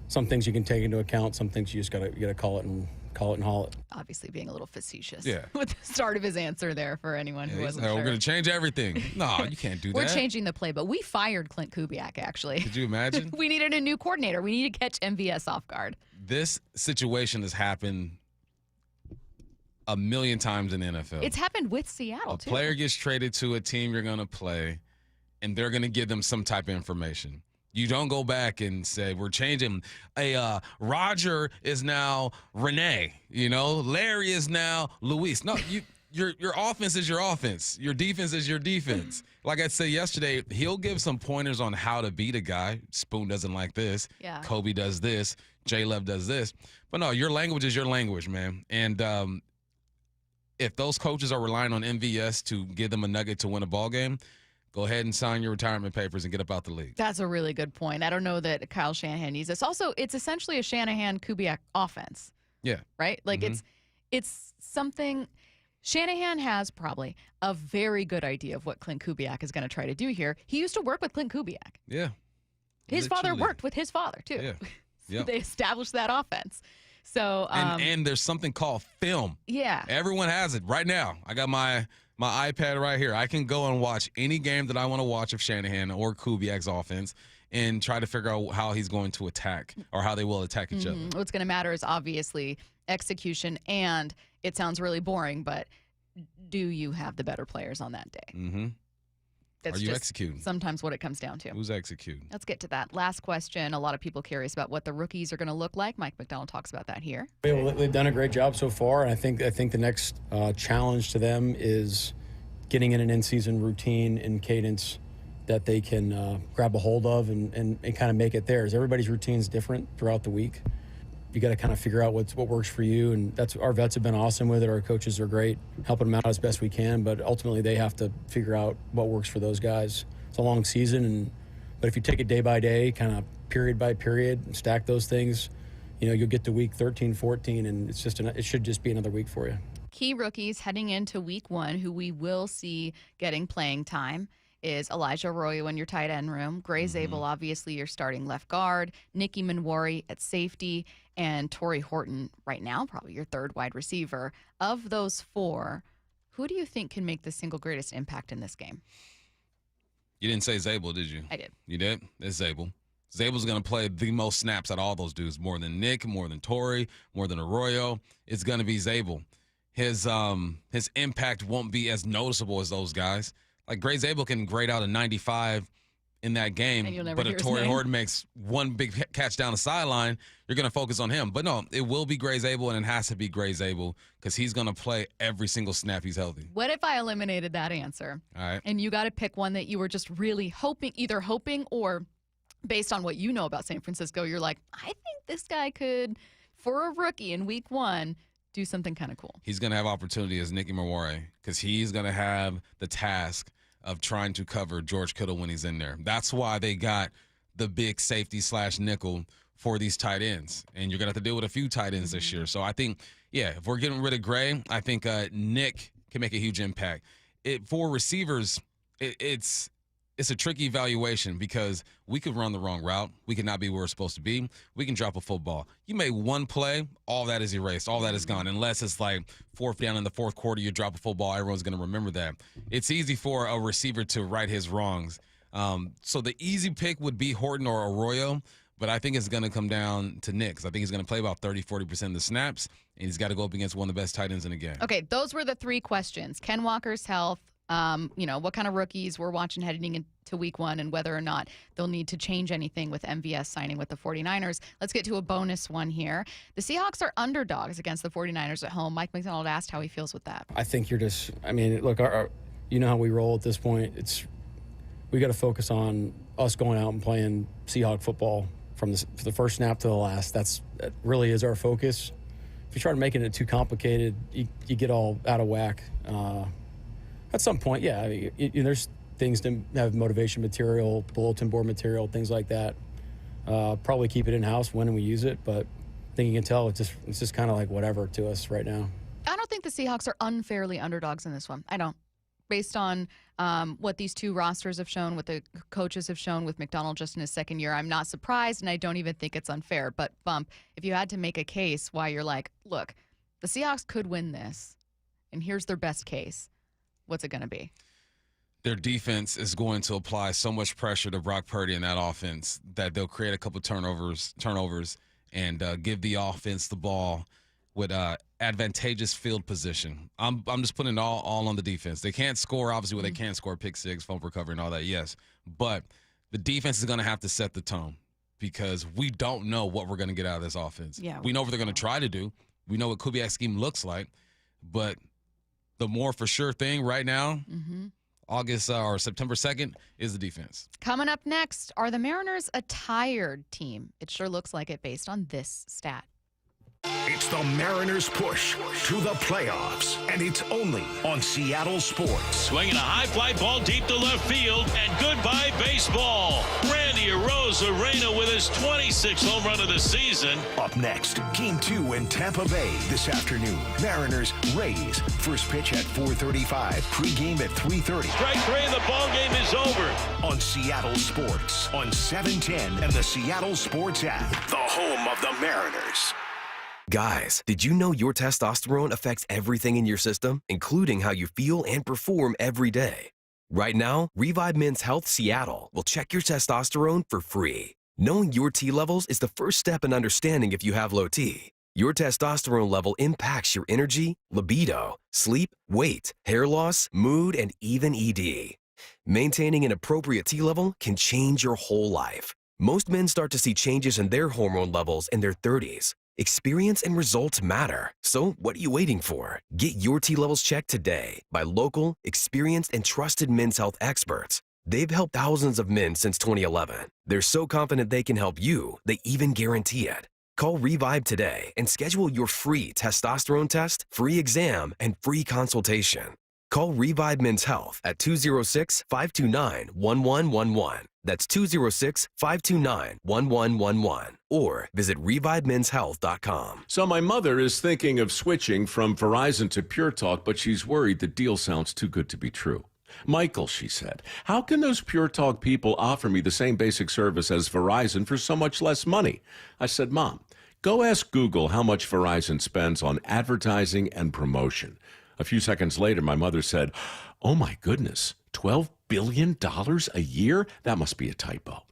Some things you can take into account. Some things you just got to call it and haul it. Obviously being a little facetious. Yeah. With the start of his answer there for anyone who wasn't sure. We're going to change everything. No, you can't do that. We're changing the play, but we fired Clint Kubiak, actually. Could you imagine? We needed a new coordinator. We need to catch MVS off guard. This situation has happened a million times in the NFL. It's happened with Seattle, too. A player gets traded to a team you're going to play, and they're going to give them some type of information. You don't go back and say, we're changing. Roger is now Renee. Larry is now Luis. No, your offense is your offense. Your defense is your defense. Like I said yesterday, he'll give some pointers on how to beat a guy. Spoon doesn't like this. Yeah. Kobe does this. J-Lev does this. But no, your language is your language, man. And if those coaches are relying on MVS to give them a nugget to win a ball game, go ahead and sign your retirement papers and get up out the league. That's a really good point. I don't know that Kyle Shanahan needs this. Also, it's essentially a Shanahan-Kubiak offense. Yeah. Right? Like it's something Shanahan has probably a very good idea of what Clint Kubiak is going to try to do here. He used to work with Clint Kubiak. Yeah. His father worked with his father, too. Yeah. So Yep. they established that offense. So and there's something called film. Yeah. Everyone has it right now. I got my iPad right here. I can go and watch any game that I want to watch of Shanahan or Kubiak's offense and try to figure out how he's going to attack or how they will attack each other. What's going to matter is obviously execution, and it sounds really boring, but do you have the better players on that day? Mm-hmm. That's Are you just executing? Sometimes what it comes down to. Who's executing? Let's get to that. Last question. A lot of people curious about what the rookies are going to look like. Mike Macdonald talks about that here. Well, they've done a great job so far, and I think the next challenge to them is getting in an in-season routine and cadence that they can grab a hold of and kind of make it theirs. Everybody's routine is different throughout the week. You got to kind of figure out what works for you, and that's our vets have been awesome with it. Our coaches are great, helping them out as best we can, but ultimately they have to figure out what works for those guys. It's a long season, But if you take it day by day, kind of period by period, and stack those things, you'll get to week 13, 14, and it should just be another week for you. Key rookies heading into week 1 who we will see getting playing time is Elijah Arroyo in your tight end room, Gray Zabel, obviously your starting left guard, Nicky Manwari at safety, and Torrey Horton right now, probably your third wide receiver. Of those 4, who do you think can make the single greatest impact in this game? You didn't say Zabel, did you? I did. You did? It's Zabel. Zabel's going to play the most snaps out of all those dudes, more than Nick, more than Torrey, more than Arroyo. It's going to be Zabel. His impact won't be as noticeable as those guys. Like Gray Zabel can grade out a 95 in that game, but if Torrey Horton makes one big catch down the sideline, you're going to focus on him. But no, it will be Gray Zabel, and it has to be Gray Zabel because he's going to play every single snap he's healthy. What if I eliminated that answer? All right. And you got to pick one that you were just really either hoping or based on what you know about San Francisco, you're like, I think this guy could, for a rookie in week 1, do something kind of cool. He's going to have opportunity as Nicky Manwari because he's going to have the task of trying to cover George Kittle when he's in there. That's why they got the big safety / nickel for these tight ends. And you're going to have to deal with a few tight ends this year. So I think, if we're getting rid of Gray, I think Nick can make a huge impact. For receivers, it's a tricky evaluation because we could run the wrong route. We could not be where we're supposed to be. We can drop a football. You make one play, all that is erased. All that is gone. Unless it's like 4th down in the 4th quarter, you drop a football, everyone's going to remember that. It's easy for a receiver to right his wrongs. So the easy pick would be Horton or Arroyo, but I think it's going to come down to Nick. I think he's going to play about 30-40% of the snaps, and he's got to go up against one of the best tight ends in the game. Okay, those were the 3 questions. Ken Walker's health, what kind of rookies we're watching heading into week 1 and whether or not they'll need to change anything with MVS signing with the 49ers. Let's get to a bonus one here. The Seahawks are underdogs against the 49ers at home. Mike Macdonald asked how he feels with that. I think look, you know how we roll at this point. We got to focus on us going out and playing Seahawk football from the first snap to the last. That really is our focus. If you try to make it too complicated, you get all out of whack. At some point, there's things to have motivation material, bulletin board material, things like that. Probably keep it in-house when we use it, but I think you can tell it's just kind of like whatever to us right now. I don't think the Seahawks are unfairly underdogs in this one. I don't. Based on what these 2 rosters have shown, what the coaches have shown with Macdonald just in his 2nd year, I'm not surprised, and I don't even think it's unfair. But, Bump, if you had to make a case why you're like, look, the Seahawks could win this, and here's their best case, what's it going to be? Their defense is going to apply so much pressure to Brock Purdy in that offense that they'll create a couple turnovers, and give the offense the ball with advantageous field position. I'm just putting it all on the defense. They can't score, obviously, they can't score pick 6, fumble recovery, and all that, yes. But the defense is going to have to set the tone because we don't know what we're going to get out of this offense. Yeah, we know what they're going to try to do. We know what Kubiak's scheme looks like, but the more for sure thing right now, August or September 2nd, is the defense. Coming up next, are the Mariners a tired team? It sure looks like it based on this stat. It's the Mariners' push to the playoffs, and it's only on Seattle Sports. Swinging a high fly ball deep to left field, and goodbye baseball. Randy Arozarena with his 26th home run of the season. Up next, Game 2 in Tampa Bay this afternoon. Mariners, Rays. First pitch at 4:35. Pre-game at 3:30. Strike 3 and the ball game is over. On Seattle Sports, on 710 and the Seattle Sports app. The home of the Mariners. Guys, did you know your testosterone affects everything in your system, including how you feel and perform every day? Right now, Revive Men's Health Seattle will check your testosterone for free. Knowing your T levels is the first step in understanding if you have low T. Your testosterone level impacts your energy, libido, sleep, weight, hair loss, mood, and even ED. Maintaining an appropriate T level can change your whole life. Most men start to see changes in their hormone levels in their 30s. Experience and results matter. So what are you waiting for? Get your T levels checked today by local, experienced, and trusted men's health experts. They've helped thousands of men since 2011. They're so confident they can help you, they even guarantee it. Call Revive today and schedule your free testosterone test, free exam, and free consultation. Call Revive Men's Health at 206-529-1111. That's 206-529-1111 or visit revivemenshealth.com. So my mother is thinking of switching from Verizon to Pure Talk, but she's worried the deal sounds too good to be true. Michael, she said, how can those Pure Talk people offer me the same basic service as Verizon for so much less money? I said, Mom, go ask Google how much Verizon spends on advertising and promotion. A few seconds later, my mother said, oh my goodness, $12 billion a year? That must be a typo.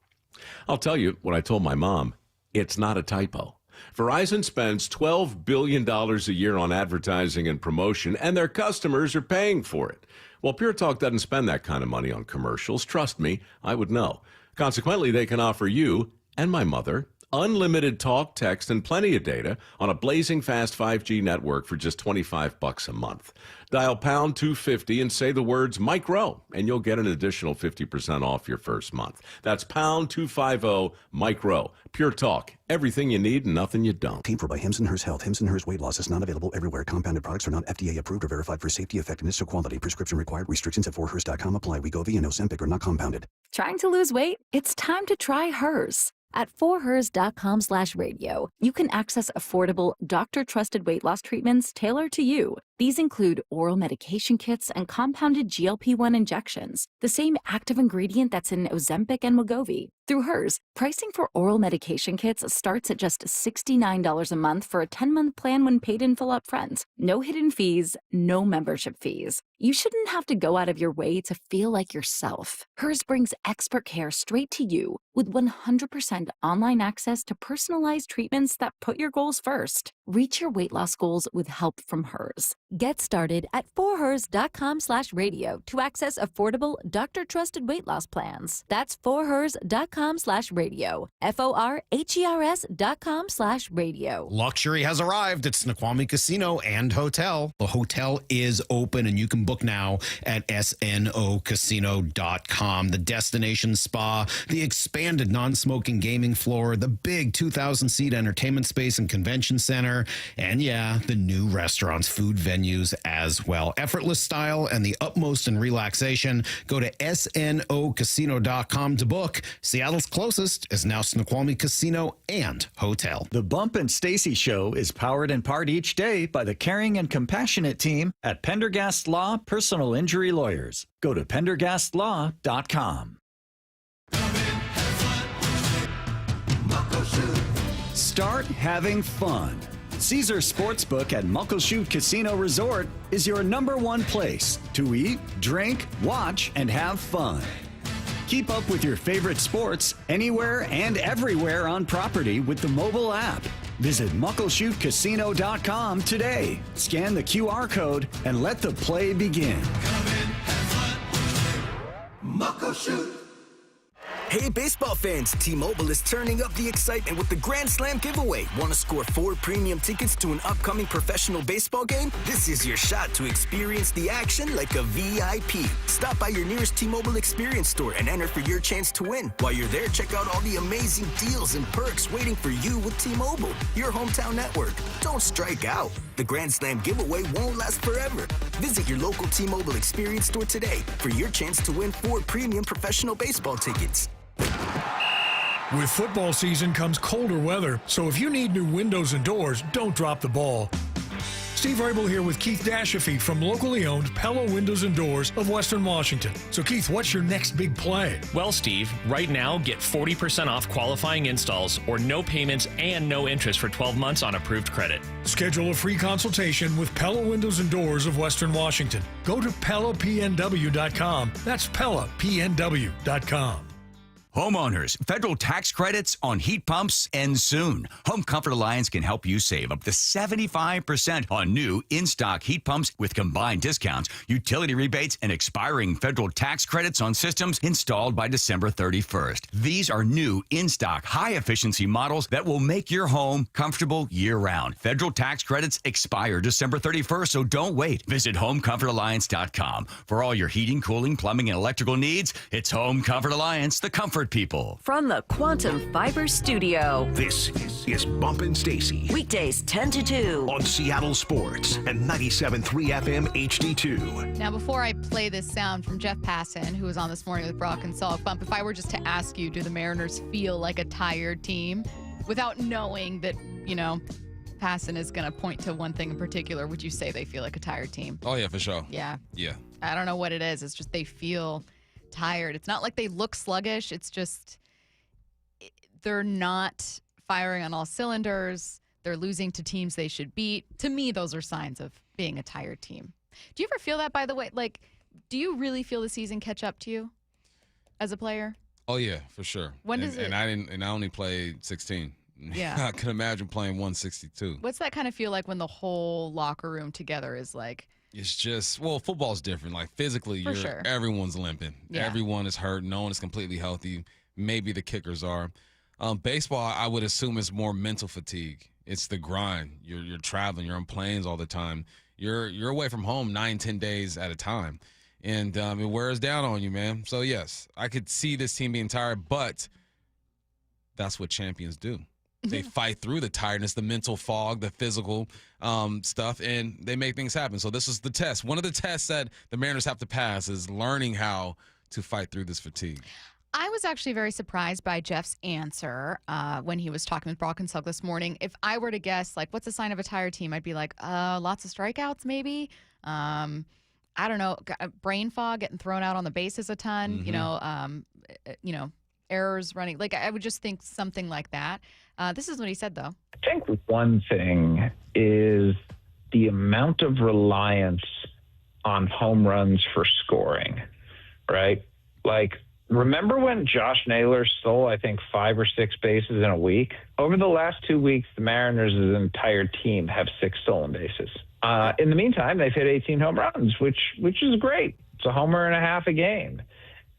I'll tell you what I told my mom. It's not a typo. Verizon spends $12 billion a year on advertising and promotion, and their customers are paying for it. Well, Pure Talk doesn't spend that kind of money on commercials. Trust me, I would know. Consequently, they can offer you and my mother unlimited talk, text, and plenty of data on a blazing fast 5G network for just $25 a month. Dial pound 250 and say the words Mike Rowe, and you'll get an additional 50% off your first month. That's pound 250 Mike Rowe. Pure Talk. Everything you need and nothing you don't. Paid for by Hims & Hers Health. Hims & Hers Weight Loss is not available everywhere. Compounded products are not FDA approved or verified for safety, effectiveness, or quality. Prescription required. Restrictions at 4hers.com apply. Wegovy and Ozempic are not compounded. Trying to lose weight? It's time to try Hers. At 4hers.com/radio, you can access affordable, doctor-trusted weight loss treatments tailored to you. These include oral medication kits and compounded GLP-1 injections, the same active ingredient that's in Ozempic and Wegovy. Through Hers, pricing for oral medication kits starts at just $69 a month for a 10-month plan when paid in full upfront. No hidden fees, no membership fees. You shouldn't have to go out of your way to feel like yourself. Hers brings expert care straight to you with 100% online access to personalized treatments that put your goals first. Reach your weight loss goals with help from Hers. Get started at 4hers.com/radio to access affordable, doctor-trusted weight loss plans. That's 4hers.com/radio. FORHERS.com/radio. Luxury has arrived at Snoqualmie Casino and Hotel. The hotel is open and you can book now at snocasino.com. The destination spa, the expanded non-smoking gaming floor, the big 2,000-seat entertainment space and convention center, and yeah, the new restaurants, food venues as well. Effortless style and the utmost in relaxation. Go to snocasino.com to book. Seattle's closest is now Snoqualmie Casino and Hotel. The Bump and Stacy Show is powered in part each day by the caring and compassionate team at Pendergast Law Personal Injury Lawyers. Go to pendergastlaw.com. Start having fun. Caesar Sportsbook at Muckleshoot Casino Resort is your #1 place to eat, drink, watch, and have fun. Keep up with your favorite sports anywhere and everywhere on property with the mobile app. Visit muckleshootcasino.com today. Scan the QR code and let the play begin. Muckleshoot. Hey, baseball fans, T-Mobile is turning up the excitement with the Grand Slam giveaway. Want to score 4 premium tickets to an upcoming professional baseball game? This is your shot to experience the action like a VIP. Stop by your nearest T-Mobile experience store and enter for your chance to win. While you're there, check out all the amazing deals and perks waiting for you with T-Mobile, your hometown network. Don't strike out. The Grand Slam giveaway won't last forever. Visit your local T-Mobile experience store today for your chance to win 4 premium professional baseball tickets. With football season comes colder weather, so if you need new windows and doors, don't drop the ball. Steve Rabel here with Keith Dashafee from locally owned Pella Windows and Doors of Western Washington. So Keith, what's your next big play? Well, Steve, right now get 40% off qualifying installs or no payments and no interest for 12 months on approved credit. Schedule a free consultation with Pella Windows and Doors of Western Washington. Go to PellaPNW.com. That's PellaPNW.com. Homeowners, federal tax credits on heat pumps end soon. Home Comfort Alliance can help you save up to 75% on new in-stock heat pumps with combined discounts, utility rebates, and expiring federal tax credits on systems installed by December 31st. These are new in-stock high-efficiency models that will make your home comfortable year-round. Federal tax credits expire December 31st, so don't wait. Visit HomeComfortAlliance.com. For all your heating, cooling, plumbing, and electrical needs, it's Home Comfort Alliance, the comfort Comfort People. From the Quantum Fiber Studio. This is Bumpin' Stacy. Weekdays 10 to 2. On Seattle Sports and 97.3 FM HD2. Now, before I play this sound from Jeff Passan, who was on this morning with Brock and Salk, Bump, if I were just to ask you, do the Mariners feel like a tired team? Without knowing that, Passan is going to point to one thing in particular, would you say they feel like a tired team? Oh, yeah, for sure. Yeah. Yeah. I don't know what it is. It's just they feel tired. It's not like they look sluggish. It's just they're not firing on all cylinders. They're losing to teams they should beat. To me, those are signs of being a tired team. Do you ever feel that, by the way? Like, do you really feel the season catch up to you as a player? Oh, yeah, for sure. When does and I only played 16. Yeah. I can imagine playing 162. What's that kind of feel like when the whole locker room together is like? It's just, football's different. Like, physically, sure. everyone's limping. Yeah. Everyone is hurt. No one is completely healthy. Maybe the kickers are. Baseball, I would assume, is more mental fatigue. It's the grind. You're traveling. You're on planes all the time. You're away from home 9-10 days at a time. And it wears down on you, man. So, yes, I could see this team being tired, but that's what champions do. They fight through the tiredness, the mental fog, the physical stuff, and they make things happen. So this is the test. One of the tests that the Mariners have to pass is learning how to fight through this fatigue. I was actually very surprised by Jeff's answer when he was talking with Brock and Salk this morning. If I were to guess, like, what's a sign of a tired team, I'd be like, lots of strikeouts maybe. I don't know, brain fog, getting thrown out on the bases a ton, errors running. Like, I would just think something like that. This is what he said, though. I think one thing is the amount of reliance on home runs for scoring, right? Like, remember when Josh Naylor stole, I think, 5 or 6 bases in a week? Over the last 2 weeks, the Mariners' entire team have 6 stolen bases. In the meantime, they've hit 18 home runs, which is great. It's a homer and a half a game.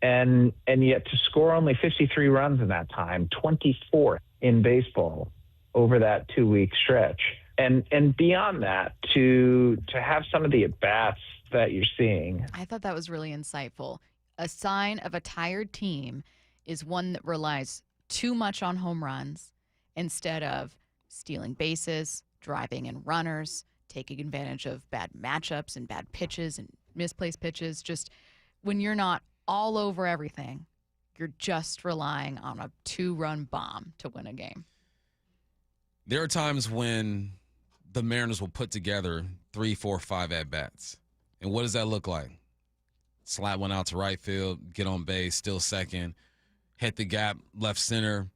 And yet to score only 53 runs in that time, 24th in baseball over that 2-week stretch. And beyond that, to have some of the at-bats that you're seeing. I thought that was really insightful. A sign of a tired team is one that relies too much on home runs instead of stealing bases, driving in runners, taking advantage of bad matchups and bad pitches and misplaced pitches. Just when you're not all over everything, you're just relying on a 2-run bomb to win a game. There are times when the Mariners will put together 3, 4, 5 at-bats. And what does that look like? Slap one out to right field, get on base, steal second, hit the gap, left center,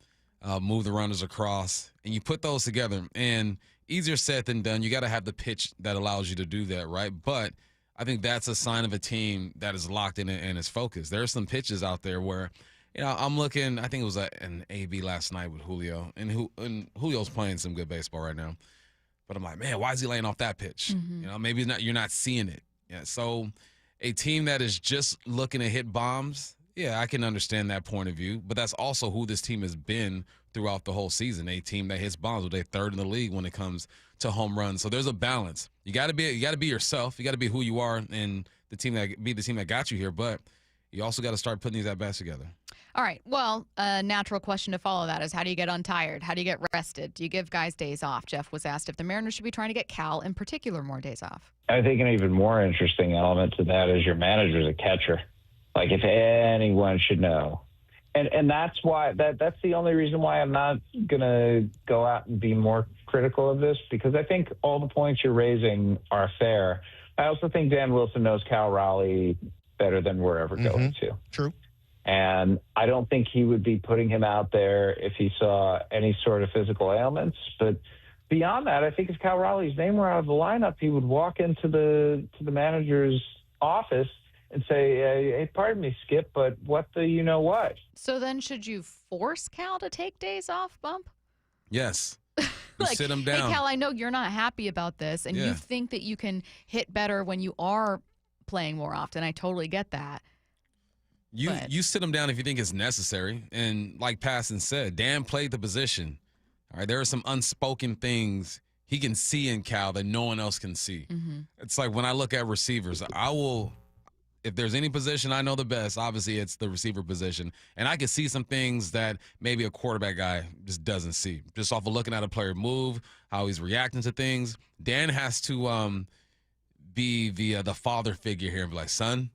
move the runners across. And you put those together. And easier said than done. You got to have the pitch that allows you to do that, right? But I think that's a sign of a team that is locked in and is focused. There are some pitches out there where, I'm looking, I think it was an AB last night with Julio, and Julio's playing some good baseball right now. But I'm like, man, why is he laying off that pitch? Mm-hmm. Maybe you're not seeing it. Yeah, so a team that is just looking to hit bombs, yeah, I can understand that point of view. But that's also who this team has been throughout the whole season. A team that hits bombs. They're 3rd in the league when it comes to home runs. So there's a balance. You got to be yourself. You got to be who you are, and the team that got you here. But you also got to start putting these at bats together. All right. Well, a natural question to follow that is, how do you get untired? How do you get rested? Do you give guys days off? Jeff was asked if the Mariners should be trying to get Cal in particular more days off. I think an even more interesting element to that is your manager's a catcher. Like, if anyone should know. And that's why that's the only reason why I'm not going to go out and be more critical of this, because I think all the points you're raising are fair. I also think Dan Wilson knows Cal Raleigh better than we're ever going to. True. And I don't think he would be putting him out there if he saw any sort of physical ailments. But beyond that, I think if Cal Raleigh's name were out of the lineup, he would walk into the manager's office and say, hey, pardon me, Skip, but what the you-know-what? So then should you force Cal to take days off, Bump? Yes. Like, sit him down. Hey, Cal, I know you're not happy about this, and you think that you can hit better when you are playing more often. I totally get that. You sit him down if you think it's necessary. And like Passan said, Dan played the position. All right, there are some unspoken things he can see in Cal that no one else can see. Mm-hmm. It's like when I look at receivers, if there's any position I know the best, obviously it's the receiver position. And I can see some things that maybe a quarterback guy just doesn't see. Just off of looking at a player move, how he's reacting to things. Dan has to be the father figure here and be like, son,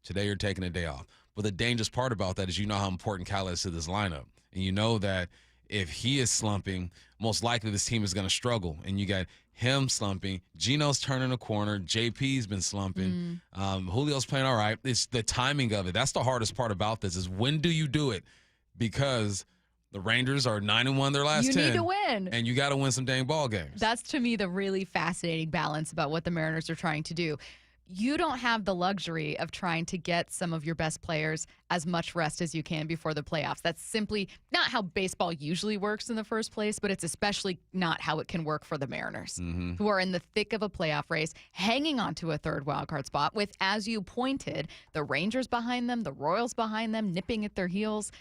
today you're taking a day off. But the dangerous part about that is you know how important Cal is to this lineup. And you know that if he is slumping, most likely this team is going to struggle. And you got him slumping. Gino's turning a corner. JP's been slumping. Julio's playing all right. It's the timing of it. That's the hardest part about this is when do you do it? Because the Rangers are 9-1 their last 10. You need to win. And you got to win some dang ball games. That's, to me, the really fascinating balance about what the Mariners are trying to do. You don't have the luxury of trying to get some of your best players as much rest as you can before the playoffs. That's simply not how baseball usually works in the first place, but it's especially not how it can work for the Mariners, who are in the thick of a playoff race, hanging on to a third wildcard spot with, as you pointed, the Rangers behind them, the Royals behind them, nipping at their heels.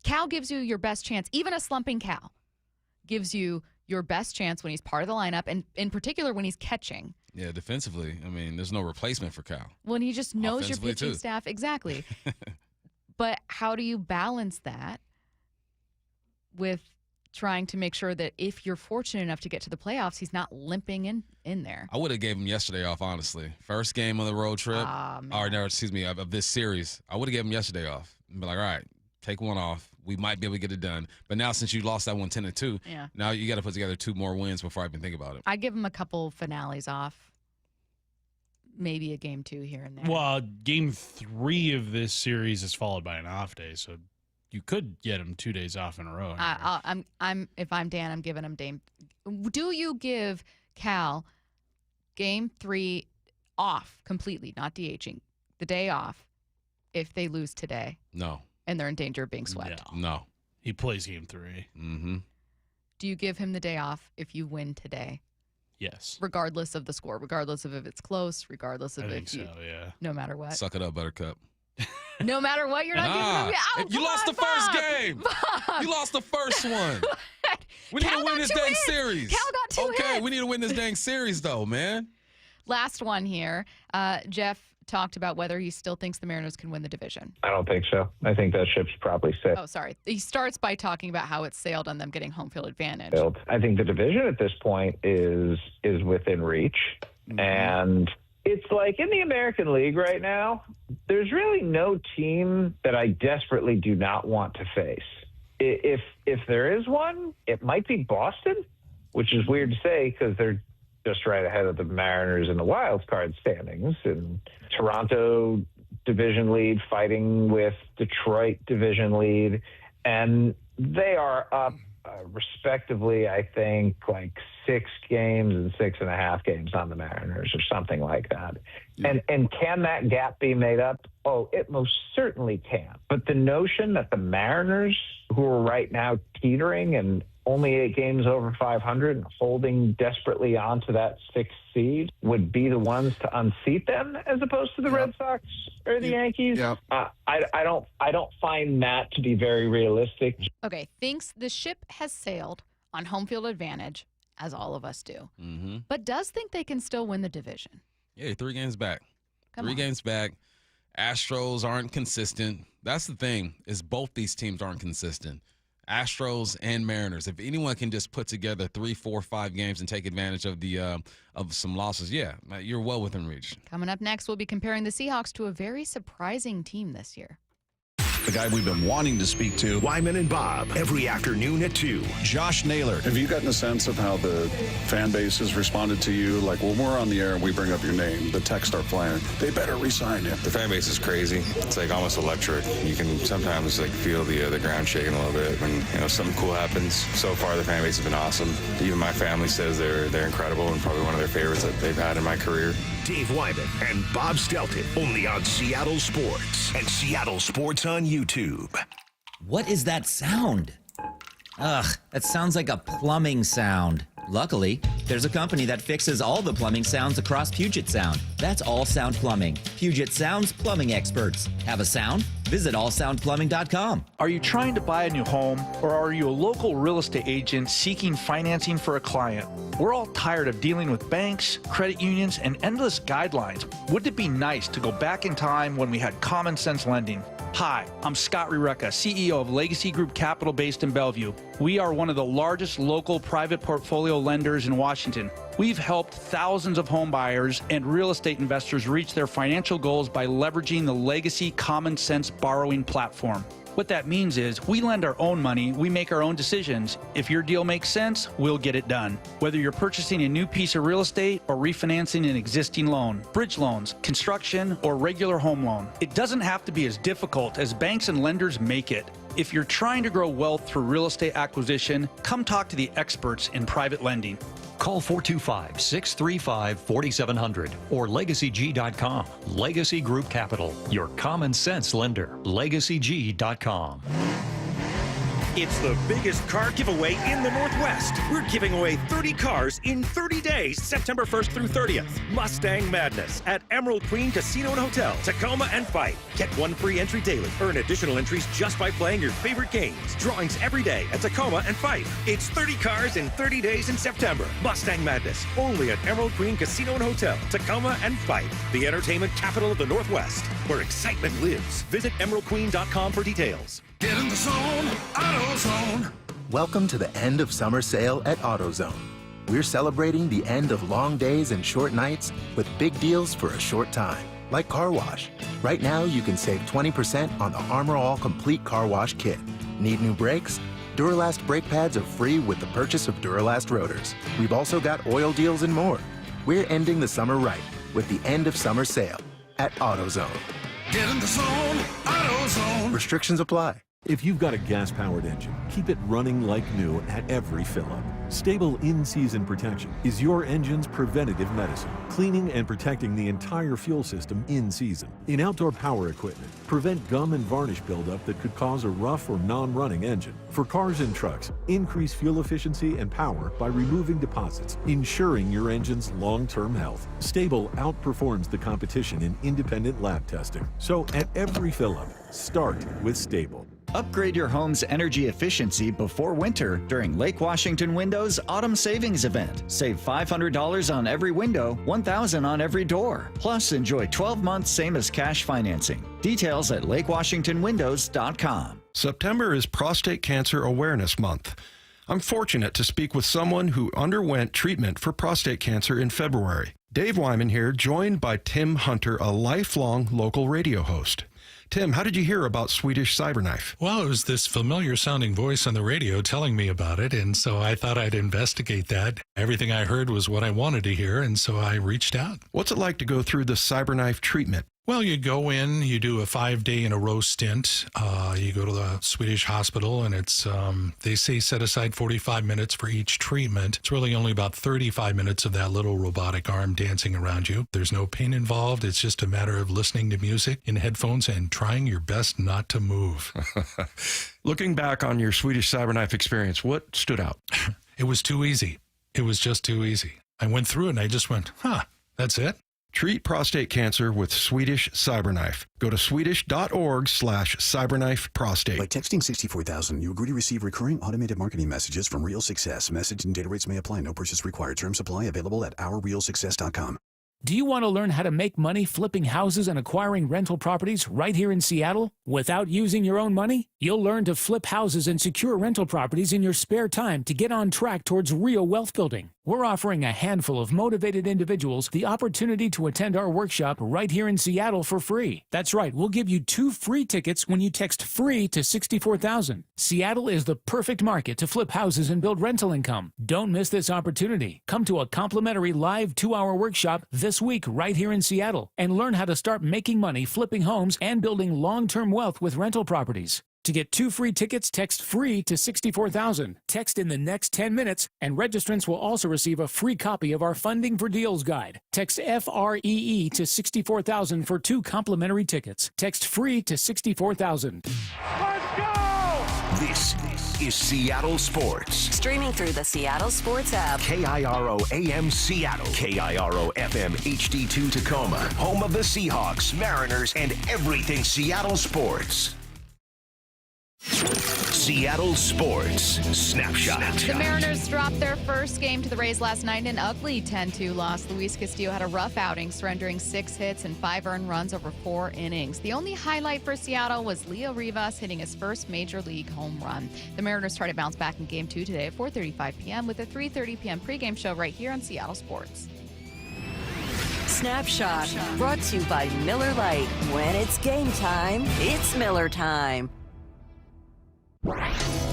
Cal gives you your best chance. Even a slumping Cal gives you your best chance when he's part of the lineup, and in particular when he's catching. Yeah, defensively, I mean, there's no replacement for Cal. When he just knows your pitching too. staff. Exactly. But how do you balance that with trying to make sure that if you're fortunate enough to get to the playoffs, he's not limping in there? I would have gave him yesterday off, honestly. First game of the road trip, of this series, I would have gave him yesterday off. And be like, all right, take one off. We might be able to get it done. But now since you lost that one 10-2, now you got to put together 2 more wins before I even think about it. I'd give him a couple finales off. Maybe a game 2 here and there. Well, game 3 of this series is followed by an off day, so you could get him 2 days off in a row. If I'm Dan, I'm giving him Dame. Do you give Cal game 3 off completely, not DHing, the day off, if they lose today? No. And they're in danger of being swept? No. He plays game 3. Mm-hmm. Do you give him the day off if you win today? Yes. Regardless of the score, regardless of if it's close, regardless of I if think so, yeah. No matter what. Suck it up, Buttercup. No matter what, you're not giving him. You lost the first game. You lost the first one. We need to win this dang series. Cal got 2 hits. Okay, we need to win this dang series, though, man. Last one here. Jeff talked about whether he still thinks the Mariners can win the division. I don't think so. I think that ship's probably sailed. Oh, sorry. He starts by talking about how it sailed on them getting home field advantage. I think the division at this point is within reach. And it's like in the American League right now, there's really no team that I desperately do not want to face. If there is one, it might be Boston, which is weird to say because they're just right ahead of the Mariners in the wild card standings, and Toronto division lead fighting with Detroit division lead, and they are up respectively, I think, like 6 games and 6.5 games on the Mariners or something like that. Yeah. And can that gap be made up? Oh, it most certainly can. But the notion that the Mariners, who are right now teetering and only 8 games over 500 and holding desperately onto that 6th seed, would be the ones to unseat them as opposed to the Red Sox or the Yankees. I don't find that to be very realistic. Okay, thinks the ship has sailed on home field advantage, as all of us do, but does think they can still win the division. Yeah, 3 games back. Come 3 on. games back. Astros aren't consistent. That's the thing, is both these teams aren't consistent. Astros and Mariners. If anyone can just put together 3, 4, 5 games and take advantage of the of some losses, you're well within reach. Coming up next, we'll be comparing the Seahawks to a very surprising team this year. The guy we've been wanting to speak to. Wyman and Bob, every afternoon at 2. Josh Naylor. Have you gotten a sense of how the fan base has responded to you? Like when we're on the air and we bring up your name, the texts start flying. They better re-sign him. The fan base is crazy. It's like almost electric. You can sometimes like feel the ground shaking a little bit when something cool happens. So far, the fan base has been awesome. Even my family says they're incredible and probably one of their favorites that they've had in my career. Dave Wyman and Bob Stelton, only on Seattle Sports and Seattle Sports on YouTube. What is that sound? Ugh, that sounds like a plumbing sound. Luckily, there's a company that fixes all the plumbing sounds across Puget Sound. That's All Sound Plumbing. Puget Sound's plumbing experts. Have a sound? Visit allsoundplumbing.com. Are you trying to buy a new home, or are you a local real estate agent seeking financing for a client? We're all tired of dealing with banks, credit unions, and endless guidelines. Wouldn't it be nice to go back in time when we had common sense lending? Hi, I'm Scott Rireka, CEO of Legacy Group Capital based in Bellevue. We are one of the largest local private portfolio lenders in Washington. We've helped thousands of home buyers and real estate investors reach their financial goals by leveraging the Legacy Common Sense borrowing platform. What that means is we lend our own money, we make our own decisions. If your deal makes sense, we'll get it done. Whether you're purchasing a new piece of real estate or refinancing an existing loan, bridge loans, construction, or regular home loan, it doesn't have to be as difficult as banks and lenders make it. If you're trying to grow wealth through real estate acquisition, come talk to the experts in private lending. Call 425-635-4700 or LegacyG.com. Legacy Group Capital, your common sense lender. LegacyG.com. It's the biggest car giveaway in the Northwest. We're giving away 30 cars in 30 days, September 1st through 30th. Mustang Madness at Emerald Queen Casino and Hotel, Tacoma and Fife. Get one free entry daily. Earn additional entries just by playing your favorite games. Drawings every day at Tacoma and Fife. It's 30 cars in 30 days in September. Mustang Madness, only at Emerald Queen Casino and Hotel, Tacoma and Fife. The entertainment capital of the Northwest, where excitement lives. Visit emeraldqueen.com for details. Get in the zone, AutoZone. Welcome to the end of summer sale at AutoZone. We're celebrating the end of long days and short nights with big deals for a short time, like car wash. Right now, you can save 20% on the Armor All Complete Car Wash Kit. Need new brakes? Duralast brake pads are free with the purchase of Duralast rotors. We've also got oil deals and more. We're ending the summer right with the end of summer sale at AutoZone. Get in the zone, AutoZone. Restrictions apply. If you've got a gas-powered engine, keep it running like new at every fill-up. Stable in-season protection is your engine's preventative medicine, cleaning and protecting the entire fuel system in season. In outdoor power equipment, prevent gum and varnish buildup that could cause a rough or non-running engine. For cars and trucks, increase fuel efficiency and power by removing deposits, ensuring your engine's long-term health. Stable outperforms the competition in independent lab testing. So at every fill-up, start with Stable. Upgrade your home's energy efficiency before winter during Lake Washington Windows Autumn Savings Event. Save $500 on every window, $1,000 on every door. Plus, enjoy 12 months same as cash financing. Details at lakewashingtonwindows.com. September is Prostate Cancer Awareness Month. I'm fortunate to speak with someone who underwent treatment for prostate cancer in February. Dave Wyman here, joined by Tim Hunter, a lifelong local radio host. Tim, how did you hear about Swedish Cyberknife? Well, it was this familiar-sounding voice on the radio telling me about it, and so I thought I'd investigate that. Everything I heard was what I wanted to hear, and so I reached out. What's it like to go through the Cyberknife treatment? Well, you go in, you do a 5-day-in-a-row stint. You go to the Swedish hospital, and it's, they say set aside 45 minutes for each treatment. It's really only about 35 minutes of that little robotic arm dancing around you. There's no pain involved. It's just a matter of listening to music in headphones and trying your best not to move. Looking back on your Swedish Cyberknife experience, what stood out? It was too easy. It was just too easy. I went through it, and I just went, that's it? Treat prostate cancer with Swedish Cyberknife. Go to swedish.org/cyberknifeprostate. By texting 64,000, you agree to receive recurring automated marketing messages from Real Success. Message and data rates may apply. No purchase required. Terms apply. Available at ourrealsuccess.com. Do you want to learn how to make money flipping houses and acquiring rental properties right here in Seattle without using your own money? You'll learn to flip houses and secure rental properties in your spare time to get on track towards real wealth building. We're offering a handful of motivated individuals the opportunity to attend our workshop right here in Seattle for free. That's right, we'll give you 2 free tickets when you text FREE to 64,000. Seattle is the perfect market to flip houses and build rental income. Don't miss this opportunity. Come to a complimentary live 2-hour workshop this week right here in Seattle and learn how to start making money flipping homes and building long-term wealth with rental properties. To get 2 free tickets, text FREE to 64,000. Text in the next 10 minutes, and registrants will also receive a free copy of our Funding for Deals guide. Text FREE to 64,000 for 2 complimentary tickets. Text FREE to 64,000. Let's go! This is Seattle Sports. Streaming through the Seattle Sports app. KIRO AM Seattle. KIRO FM HD2 Tacoma. Home of the Seahawks, Mariners, and everything Seattle sports. Seattle Sports Snapshot. The Mariners dropped their first game to the Rays last night in an ugly 10-2 loss. Luis Castillo had a rough outing, surrendering 6 hits and 5 earned runs over 4 innings. The only highlight for Seattle was Leo Rivas hitting his first major league home run. The Mariners try to bounce back in Game 2 today at 4:35 p.m. with a 3:30 p.m. pregame show right here on Seattle Sports. Snapshot, brought to you by Miller Lite. When it's game time, it's Miller time.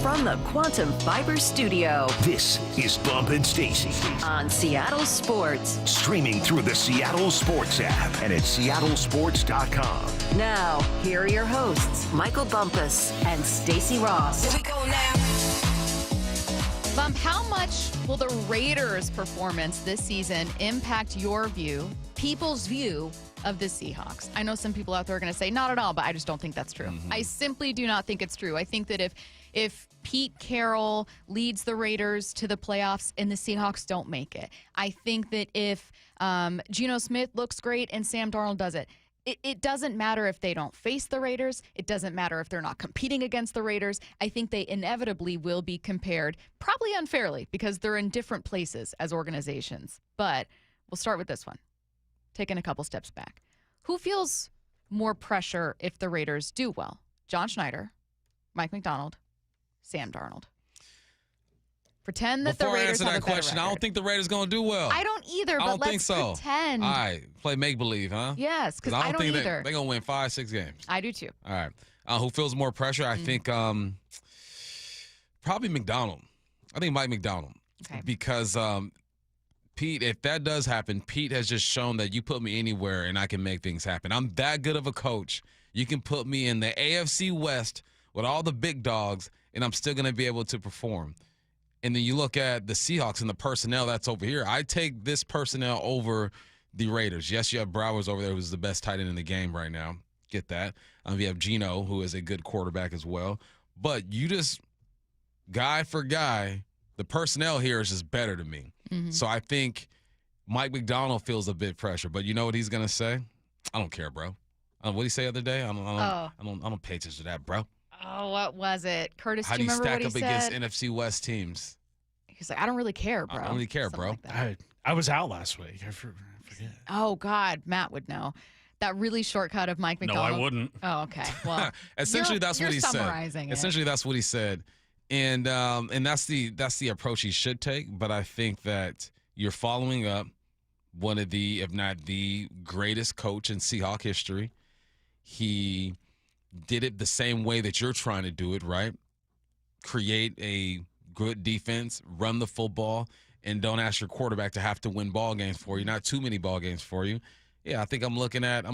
From the Quantum Fiber Studio. This is Bump and Stacy. On Seattle Sports. Streaming through the Seattle Sports app and at seattlesports.com. Now, here are your hosts, Michael Bumpus and Stacy Ross. Here we go now. Bump, how much will the Raiders' performance this season impact your view, people's view, of the Seahawks? I know some people out there are going to say not at all, but I just don't think that's true. I simply do not think it's true. I think that if Pete Carroll leads the Raiders to the playoffs and the Seahawks don't make it, I think that if Geno Smith looks great and Sam Darnold does it, it doesn't matter if they don't face the Raiders. It doesn't matter if they're not competing against the Raiders. I think they inevitably will be compared, probably unfairly, because they're in different places as organizations. But we'll start with this one. Taking a couple steps back. Who feels more pressure if the Raiders do well? John Schneider, Mike Macdonald, Sam Darnold. Pretend that Before the Raiders I answer have that a better question, record. I don't think the Raiders going to do well. I don't either, I but don't let's think so. pretend. All right, play make-believe, huh? Yes, because I don't think either. They're going to win 5-6 games. I do too. All right. Who feels more pressure? I think probably Macdonald. I think Mike Macdonald. Okay. Because Pete, if that does happen, Pete has just shown that you put me anywhere and I can make things happen. I'm that good of a coach. You can put me in the AFC West with all the big dogs, and I'm still going to be able to perform. And then you look at the Seahawks and the personnel that's over here. I take this personnel over the Raiders. Yes, you have Browers over there, who's the best tight end in the game right now. Get that. You have Geno, who is a good quarterback as well. But you just, guy for guy, the personnel here is just better to me. So I think Mike Macdonald feels a bit pressure. But you know what he's going to say? I don't care, bro. What did he say the other day? I don't pay attention to that, bro. Oh, what was it? Curtis, How do you remember stack what he up said? against NFC West teams? He's like, I don't really care, bro. I don't really care, Something bro. like that. I was out last week. I forget. Oh, God, Matt would know. That really shortcut of Mike No, Macdonald. I wouldn't. Oh, okay. Well, Essentially, that's what he said. summarizing it. Essentially, that's what he said, and that's the approach he should take. But I think that you're following up one of the, if not the greatest coach in Seahawk history. He did it the same way that you're trying to do it, right? Create a good defense, run the football, and don't ask your quarterback to have to win ball games for you. Not too many ball games for you. Yeah, I think I'm looking at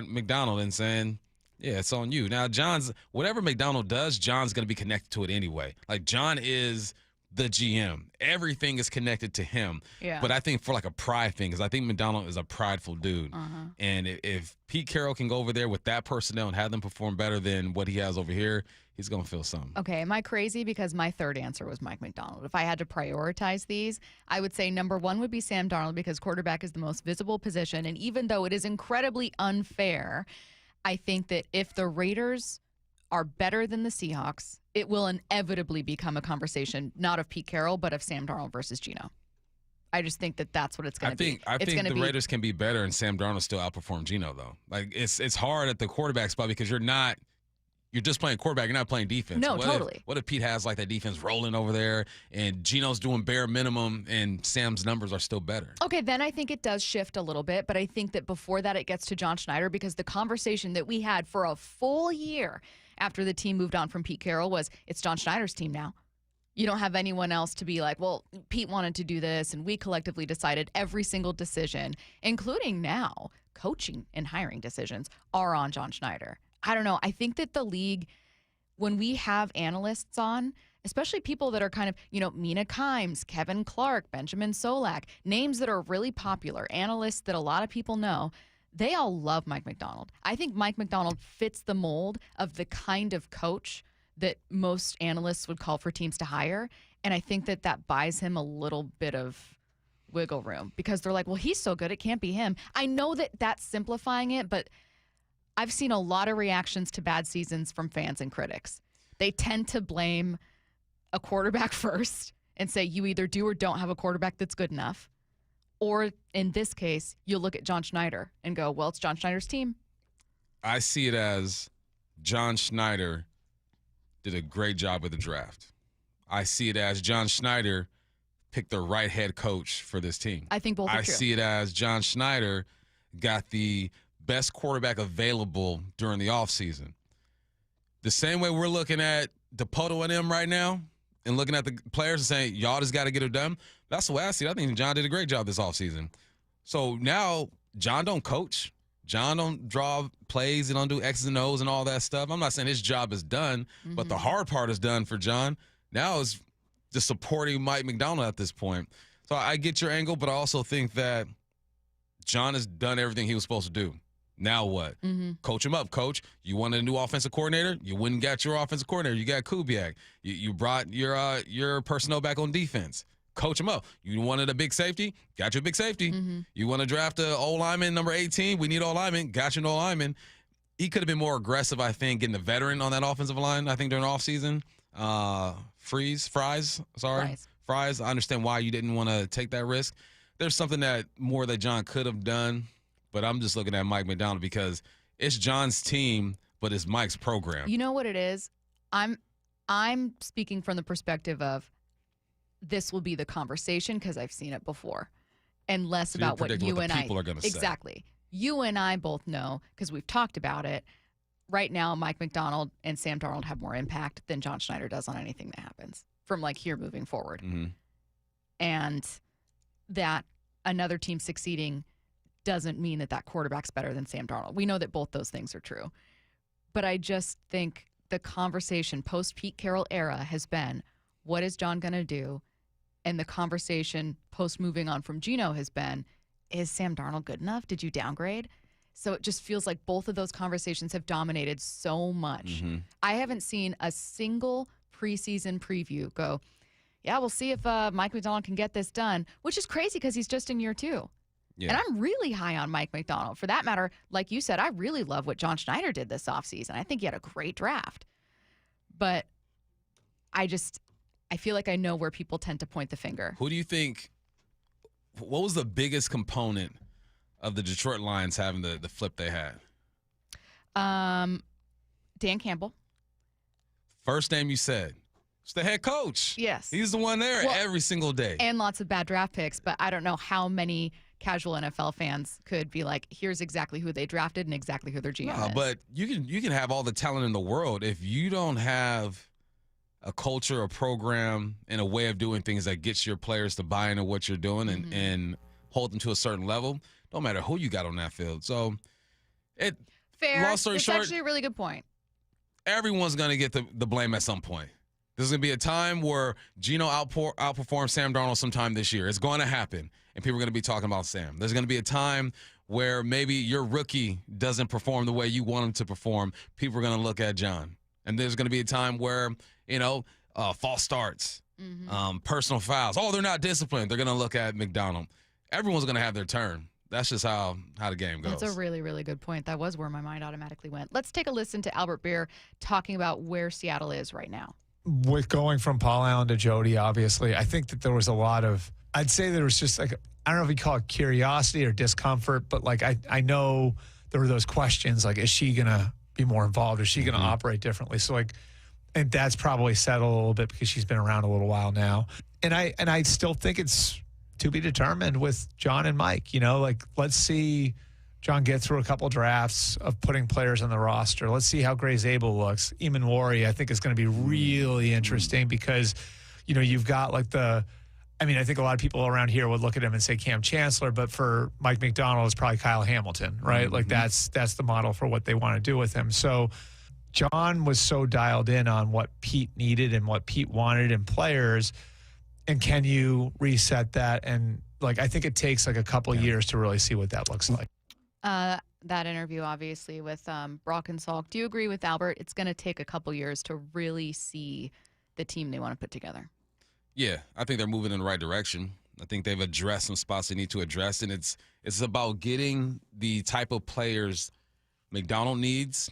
Macdonald and saying, yeah, it's on you. Now, whatever Macdonald does, John's going to be connected to it anyway. Like, John is the GM. Everything is connected to him. Yeah. But I think for like a pride thing, because I think Macdonald is a prideful dude. Uh-huh. And if Pete Carroll can go over there with that personnel and have them perform better than what he has over here, he's going to feel something. Okay, am I crazy? Because my third answer was Mike Macdonald. If I had to prioritize these, I would say number one would be Sam Darnold, because quarterback is the most visible position. And even though it is incredibly unfair, I think that if the Raiders are better than the Seahawks, it will inevitably become a conversation, not of Pete Carroll, but of Sam Darnold versus Geno. I just think that that's what it's going to be. I think the Raiders can be better, and Sam Darnold still outperform Geno, though. Like, it's hard at the quarterback spot because you're just playing quarterback. You're not playing defense. No, totally. What if Pete has like that defense rolling over there, and Geno's doing bare minimum, and Sam's numbers are still better? Okay, then I think it does shift a little bit, but I think that before that it gets to John Schneider, because the conversation that we had for a full year after the team moved on from Pete Carroll was, it's John Schneider's team now. You don't have anyone else to be like, well, Pete wanted to do this, and we collectively decided every single decision, including now coaching and hiring decisions, are on John Schneider. I don't know. I think that the league, when we have analysts on, especially people that are kind of, Mina Kimes, Kevin Clark, Benjamin Solak, names that are really popular, analysts that a lot of people know, they all love Mike Macdonald. I think Mike Macdonald fits the mold of the kind of coach that most analysts would call for teams to hire. And I think that buys him a little bit of wiggle room because they're like, well, he's so good, it can't be him. I know that that's simplifying it, but I've seen a lot of reactions to bad seasons from fans and critics. They tend to blame a quarterback first and say you either do or don't have a quarterback that's good enough. Or in this case, you'll look at John Schneider and go, well, it's John Schneider's team. I see it as John Schneider did a great job with the draft. I see it as John Schneider picked the right head coach for this team. I think both are I true. see it as John Schneider got the best quarterback available during the offseason. The same way we're looking at DePoto and them right now and looking at the players and saying, y'all just got to get it done. That's the way I see it. I think John did a great job this offseason. So now John don't coach. John don't draw plays and don't do X's and O's and all that stuff. I'm not saying his job is done, but the hard part is done for John. Now is just supporting Mike Macdonald at this point. So I get your angle, but I also think that John has done everything he was supposed to do. Now what? Coach him up, coach. You wanted a new offensive coordinator? You went and got your offensive coordinator. You got Kubiak. You brought your personnel back on defense. Coach him up. You wanted a big safety? Got you a big safety. You want to draft an O-lineman, number 18? We need O-lineman. Got you an O-lineman. He could have been more aggressive, I think, getting the veteran on that offensive line, I think, during the offseason. Fries. I understand why you didn't want to take that risk. There's something that John could have done, but I'm just looking at Mike Macdonald because it's John's team, but it's Mike's program. You know what it is? I'm speaking from the perspective of this will be the conversation because I've seen it before, and less So about you're what predicting you what and the people are gonna say. exactly. You and I both know because we've talked about it. Right now, Mike Macdonald and Sam Darnold have more impact than John Schneider does on anything that happens from like here moving forward. And that another team succeeding doesn't mean that quarterback's better than Sam Darnold. We know that both those things are true. But I just think the conversation post-Pete Carroll era has been, what is John going to do? And the conversation post-moving on from Geno has been, is Sam Darnold good enough? Did you downgrade? So it just feels like both of those conversations have dominated so much. I haven't seen a single preseason preview go, yeah, we'll see if Mike Macdonald can get this done, which is crazy because he's just in year 2. Yeah. And I'm really high on Mike Macdonald. For that matter, like you said, I really love what John Schneider did this offseason. I think he had a great draft. But I feel like I know where people tend to point the finger. Who do you think, what was the biggest component of the Detroit Lions having the flip they had? Dan Campbell. First name you said. It's the head coach. Yes. He's the one there every single day. And lots of bad draft picks, but I don't know how many casual NFL fans could be like, here's exactly who they drafted and exactly who their GM is. But you can have all the talent in the world. If you don't have a culture, a program, and a way of doing things that gets your players to buy into what you're doing and hold them to a certain level, don't matter who you got on that field. So, fair. Long story it's short, actually a really good point. Everyone's going to get the blame at some point. There's going to be a time where Geno outperforms Sam Darnold sometime this year. It's going to happen, and people are going to be talking about Sam. There's going to be a time where maybe your rookie doesn't perform the way you want him to perform. People are going to look at John. And there's going to be a time where, false starts, personal fouls. Oh, they're not disciplined. They're going to look at Macdonald. Everyone's going to have their turn. That's just how the game goes. That's a really, really good point. That was where my mind automatically went. Let's take a listen to Albert Beer talking about where Seattle is right now. With going from Paul Allen to Jody, obviously, I think that there was a lot of, I'd say there was just like, I don't know if you call it curiosity or discomfort, but like I know there were those questions like, is she going to be more involved? Is she going to operate differently? So like, and that's probably settled a little bit because she's been around a little while now. And I still think it's to be determined with John and Mike, like let's see John get through a couple drafts of putting players on the roster. Let's see how Gray's Abel looks. Eamon Wari, I think, is going to be really interesting because, you've got like I think a lot of people around here would look at him and say Cam Chancellor, but for Mike Macdonald, it's probably Kyle Hamilton, right? Like that's the model for what they want to do with him. So John was so dialed in on what Pete needed and what Pete wanted in players. And can you reset that? And like, I think it takes like a couple years to really see what that looks like. that interview, obviously, with Brock and Salk. Do you agree with Albert? It's going to take a couple years to really see the team they want to put together. Yeah, I think they're moving in the right direction. I think they've addressed some spots they need to address, and it's about getting the type of players Macdonald needs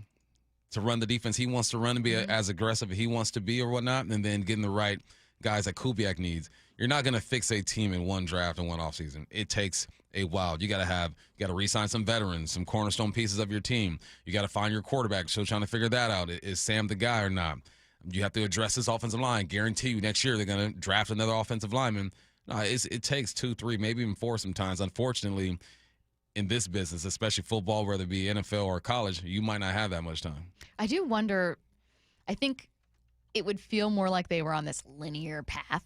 to run the defense he wants to run and be as aggressive as he wants to be or whatnot, and then getting the right guys that Kubiak needs. You're not going to fix a team in one draft and one offseason. It takes a while. You got to re-sign some veterans, some cornerstone pieces of your team. You got to find your quarterback. Still trying to figure that out. Is Sam the guy or not? You have to address this offensive line. Guarantee you next year they're going to draft another offensive lineman. No, it takes 2, 3, maybe even 4 sometimes. Unfortunately, in this business, especially football, whether it be NFL or college, you might not have that much time. I do wonder, I think it would feel more like they were on this linear path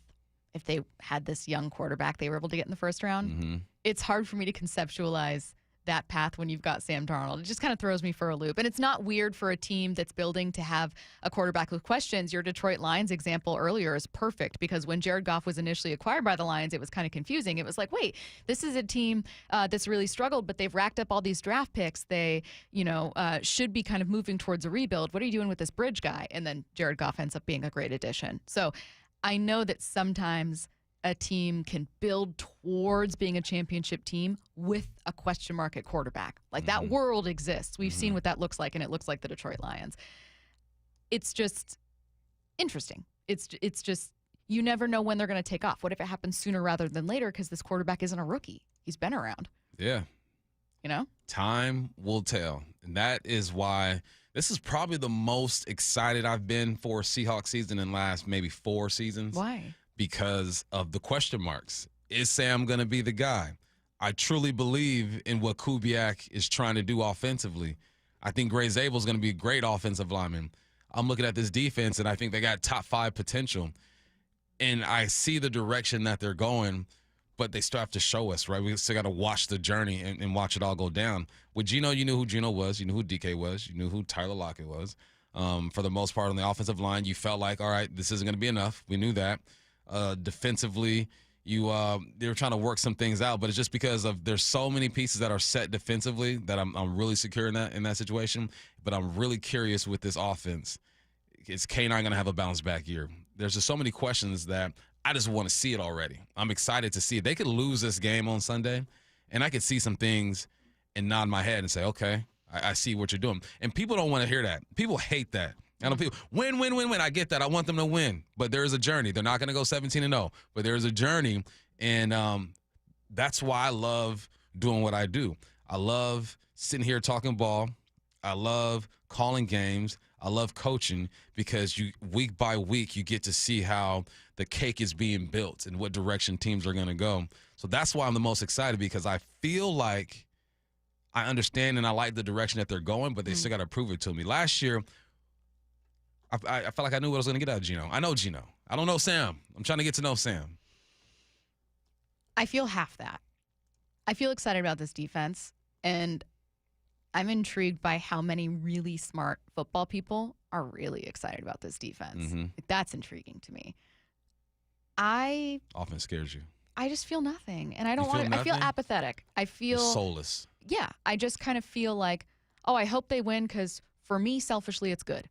if they had this young quarterback they were able to get in the first round. Mm-hmm. It's hard for me to conceptualize that path when you've got Sam Darnold. It just kind of throws me for a loop. And it's not weird for a team that's building to have a quarterback with questions. Your Detroit Lions example earlier is perfect because when Jared Goff was initially acquired by the Lions, it was kind of confusing. It was like, wait, this is a team that's really struggled, but they've racked up all these draft picks. They, should be kind of moving towards a rebuild. What are you doing with this bridge guy? And then Jared Goff ends up being a great addition. So I know that sometimes a team can build towards being a championship team with a question mark at quarterback. Like that world exists. We've seen what that looks like, and it looks like the Detroit Lions. It's just interesting. It's just you never know when they're going to take off. What if it happens sooner rather than later because this quarterback isn't a rookie? He's been around. Yeah. Time will tell. And that is why this is probably the most excited I've been for Seahawks season in the last maybe 4 seasons. Why? Because of the question marks. Is Sam going to be the guy? I truly believe in what Kubiak is trying to do offensively. I think Gray Zabel is going to be a great offensive lineman. I'm looking at this defense, and I think they got top 5 potential. And I see the direction that they're going, but they still have to show us, right? We still got to watch the journey and watch it all go down. With Geno, you knew who Geno was. You knew who DK was. You knew who Tyler Lockett was. For the most part on the offensive line, you felt like, all right, this isn't going to be enough. We knew that. Defensively, they were trying to work some things out, but it's just because of there's so many pieces that are set defensively that I'm really secure in that situation. But I'm really curious with this offense. Is K9 going to have a bounce back year? There's just so many questions that I just want to see it already. I'm excited to see it. They could lose this game on Sunday, and I could see some things and nod my head and say, okay, I see what you're doing. And people don't want to hear that. People hate that. I know people win. I get that. I want them to win, but there is a journey. They're not going to go 17-0, but there is a journey, and that's why I love doing what I do. I love sitting here talking ball. I love calling games. I love coaching because week by week you get to see how the cake is being built and what direction teams are going to go. So that's why I'm the most excited because I feel like I understand and I like the direction that they're going, but they still got to prove it to me. Last year, I felt like I knew what I was going to get out of Geno. I know Geno. I don't know Sam. I'm trying to get to know Sam. I feel half that. I feel excited about this defense, and I'm intrigued by how many really smart football people are really excited about this defense. Mm-hmm. That's intriguing to me. Often scares you. I just feel nothing, and I don't want to. I feel apathetic. I feel You're soulless. Yeah, I just kind of feel like, oh, I hope they win because for me, selfishly, it's good.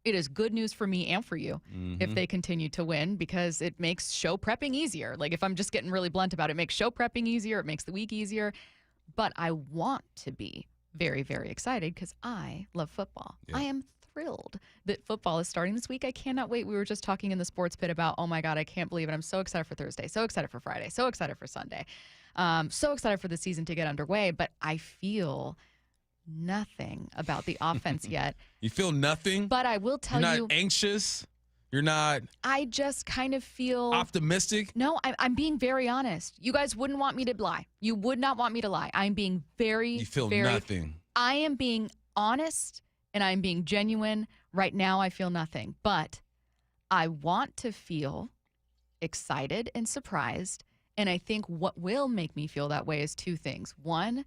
It is good news for me and for you if they continue to win because it makes show prepping easier. Like if I'm just getting really blunt about it, it makes show prepping easier. It makes the week easier. But I want to be very, very excited because I love football. Yeah. I am thrilled that football is starting this week. I cannot wait. We were just talking in the sports pit about, oh my God, I can't believe it. I'm so excited for Thursday, so excited for Friday, so excited for Sunday, so excited for the season to get underway. But I feel nothing about the offense yet. You feel nothing? But I will tell you. You're not anxious? You're not I just kind of feel optimistic? No, I'm being very honest. You guys wouldn't want me to lie. You would not want me to lie. I'm being very, You feel very, nothing. I am being honest and I'm being genuine. Right now, I feel nothing. But I want to feel excited and surprised. And I think what will make me feel that way is 2 things. One,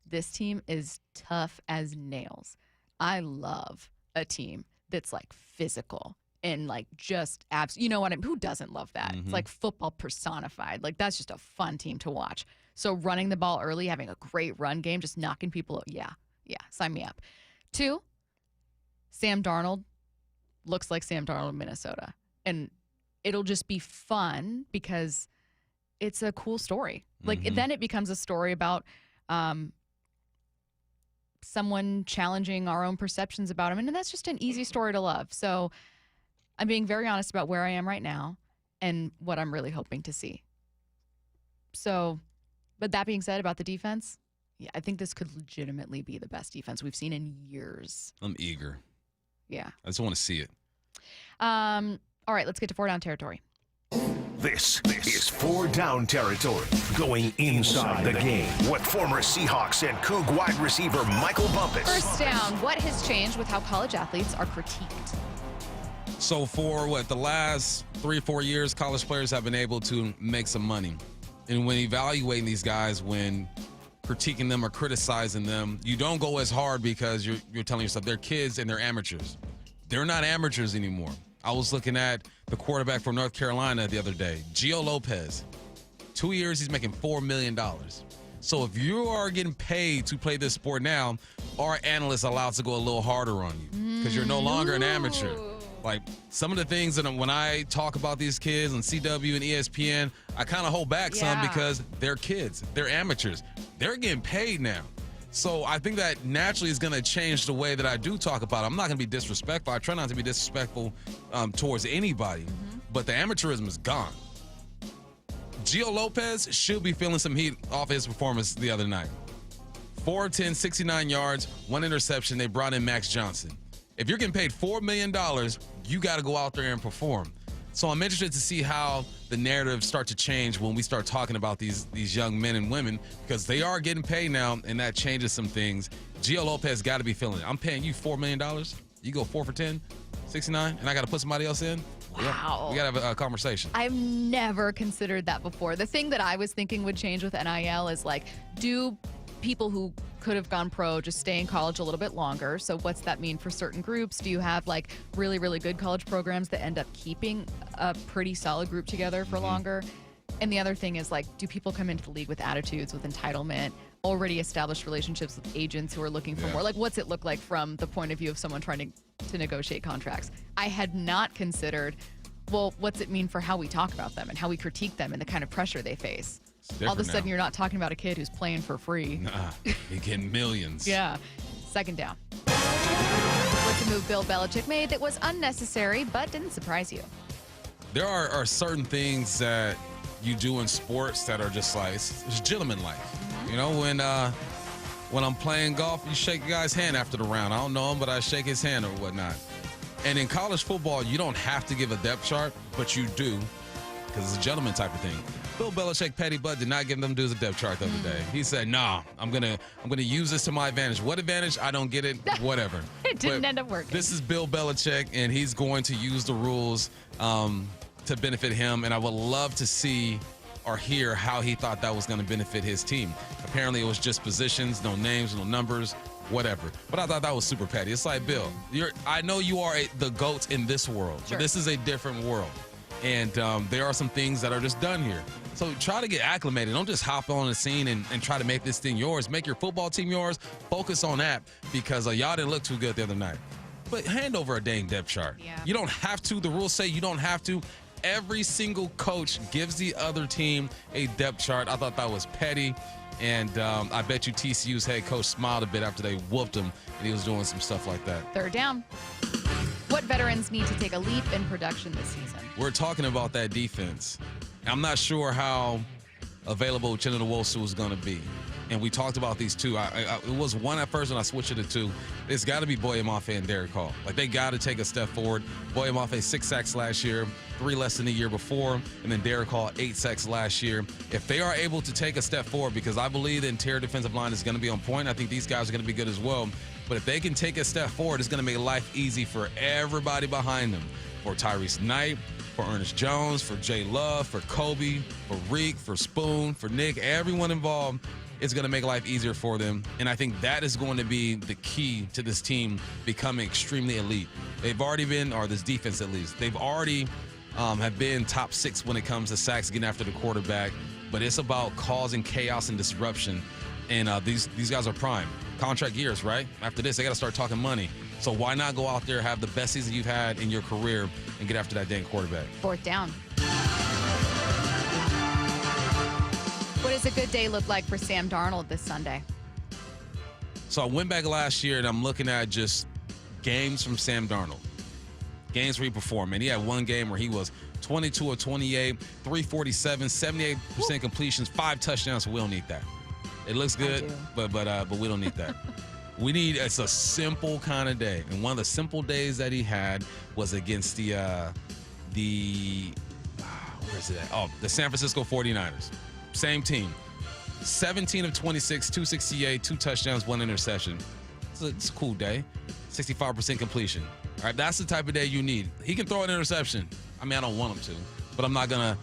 this team is tough as nails. I love a team that's like physical and like just you know what who doesn't love that? It's like football personified. Like that's just a fun team to watch. So running the ball early, having a great run game, just knocking people out. Yeah. Yeah, sign me up. 2, Sam Darnold looks like Sam Darnold in Minnesota. And it'll just be fun because it's a cool story. Like, then it becomes a story about someone challenging our own perceptions about him. And that's just an easy story to love. So I'm being very honest about where I am right now and what I'm really hoping to see. So, but that being said about the defense, yeah, I think this could legitimately be the best defense we've seen in years. I'm eager. Yeah. I just want to see it. All right, let's get to 4 down territory. This is 4 down territory. Going inside the game with former Seahawks and Coug wide receiver Michael Bumpus. First down, what has changed with how college athletes are critiqued? So for the last 3 or 4 years, college players have been able to make some money. And when evaluating these guys, when critiquing them or criticizing them, you don't go as hard because you're telling yourself they're kids and they're amateurs. They're not amateurs anymore. I was looking at the quarterback from North Carolina the other day, Gio Lopez. 2 years, he's making $4 million. So if you are getting paid to play this sport now, our analysts are allowed to go a little harder on you because you're no longer an amateur. Like some of the things that when I talk about these kids on CW and ESPN, I kind of hold back some because they're kids. They're amateurs. They're getting paid now. So I think that naturally is going to change the way that I do talk about it. I'm not going to be disrespectful. I try not to be disrespectful towards anybody, but the amateurism is gone. Gio Lopez should be feeling some heat off his performance the other night. 4 of 10, 69 yards, 1 interception. They brought in Max Johnson. If you're getting paid $4 million, you got to go out there and perform. So I'm interested to see how the narratives start to change when we start talking about these young men and women because they are getting paid now, and that changes some things. Gio Lopez got to be feeling it. I'm paying you $4 million. You go 4 for 10, 69, and I got to put somebody else in? Wow. We got to have a conversation. I've never considered that before. The thing that I was thinking would change with NIL is like, do people who could have gone pro just stay in college a little bit longer? So what's that mean for certain groups? Do you have like really, really good college programs that end up keeping a pretty solid group together for longer? And the other thing is like, do people come into the league with attitudes, with entitlement, already established relationships with agents who are looking for more? Like, what's it look like from the point of view of someone trying to negotiate contracts? I had not considered, well, what's it mean for how we talk about them and how we critique them and the kind of pressure they face? All of a sudden, you're not talking about a kid who's playing for free. Nah, you're getting millions. Yeah. Second down. What's a move Bill Belichick made that was unnecessary but didn't surprise you? There are certain things that you do in sports that are just like, it's gentleman-like. You know, when I'm playing golf, you shake a guy's hand after the round. I don't know him, but I shake his hand or whatnot. And in college football, you don't have to give a depth chart, but you do because it's a gentleman type of thing. Bill Belichick, Petty Bud, did not give them dudes a depth chart the other day. He said, "Nah, I'm gonna use this to my advantage. What advantage? I don't get it. Whatever." It didn't end up working. This is Bill Belichick, and he's going to use the rules to benefit him. And I would love to see or hear how he thought that was going to benefit his team. Apparently, it was just positions, no names, no numbers, whatever. But I thought that was super petty. It's like, Bill, I know you are the GOAT in this world, but this is a different world. And there are some things that are just done here. So try to get acclimated. Don't just hop on the scene and try to make this thing yours. Make your football team yours. Focus on that because y'all didn't look too good the other night. But hand over a dang depth chart. Yeah. You don't have to. The rules say you don't have to. Every single coach gives the other team a depth chart. I thought that was petty. And I bet you TCU's head coach smiled a bit after they whooped him and he was doing some stuff like that. Third down. What veterans need to take a leap in production this season? We're talking about that defense. I'm not sure how available Chinna Nwosu is going to be. And we talked about these two. It was one at first when I switched it to two. It's got to be Boye Mafe and Derek Hall. Like, they got to take a step forward. Boye Mafe, 6 sacks last year, 3 less than the year before. And then Derek Hall, 8 sacks last year. If they are able to take a step forward, because I believe the interior defensive line is going to be on point. I think these guys are going to be good as well. But if they can take a step forward, it's going to make life easy for everybody behind them. For Tyrese Knight, for Ernest Jones, for Jay Love, for Kobe, for Reek, for Spoon, for Nick, everyone involved. It's going to make life easier for them. And I think that is going to be the key to this team becoming extremely elite. They've already been, or this defense at least, they've already have been top 6 when it comes to sacks, getting after the quarterback. But it's about causing chaos and disruption. And these guys are prime. contract years, right? After this, they got to start talking money. So why not go out there, have the best season you've had in your career, and get after that dang quarterback? 4th down. What does a good day look like for Sam Darnold this Sunday? So I went back last year, and I'm looking at just games from Sam Darnold. Games where he performed. And he had one game where he was 22 of 28, 347, 78% completions, 5 touchdowns. So we don't need that. It looks good, but we don't need that. It's a simple kind of day. And one of the simple days that he had was against the San Francisco 49ers. Same team. 17 of 26, 268, 2 touchdowns, 1 interception. It's a cool day. 65% completion. All right, that's the type of day you need. He can throw an interception. I mean, I don't want him to, but I'm not gonna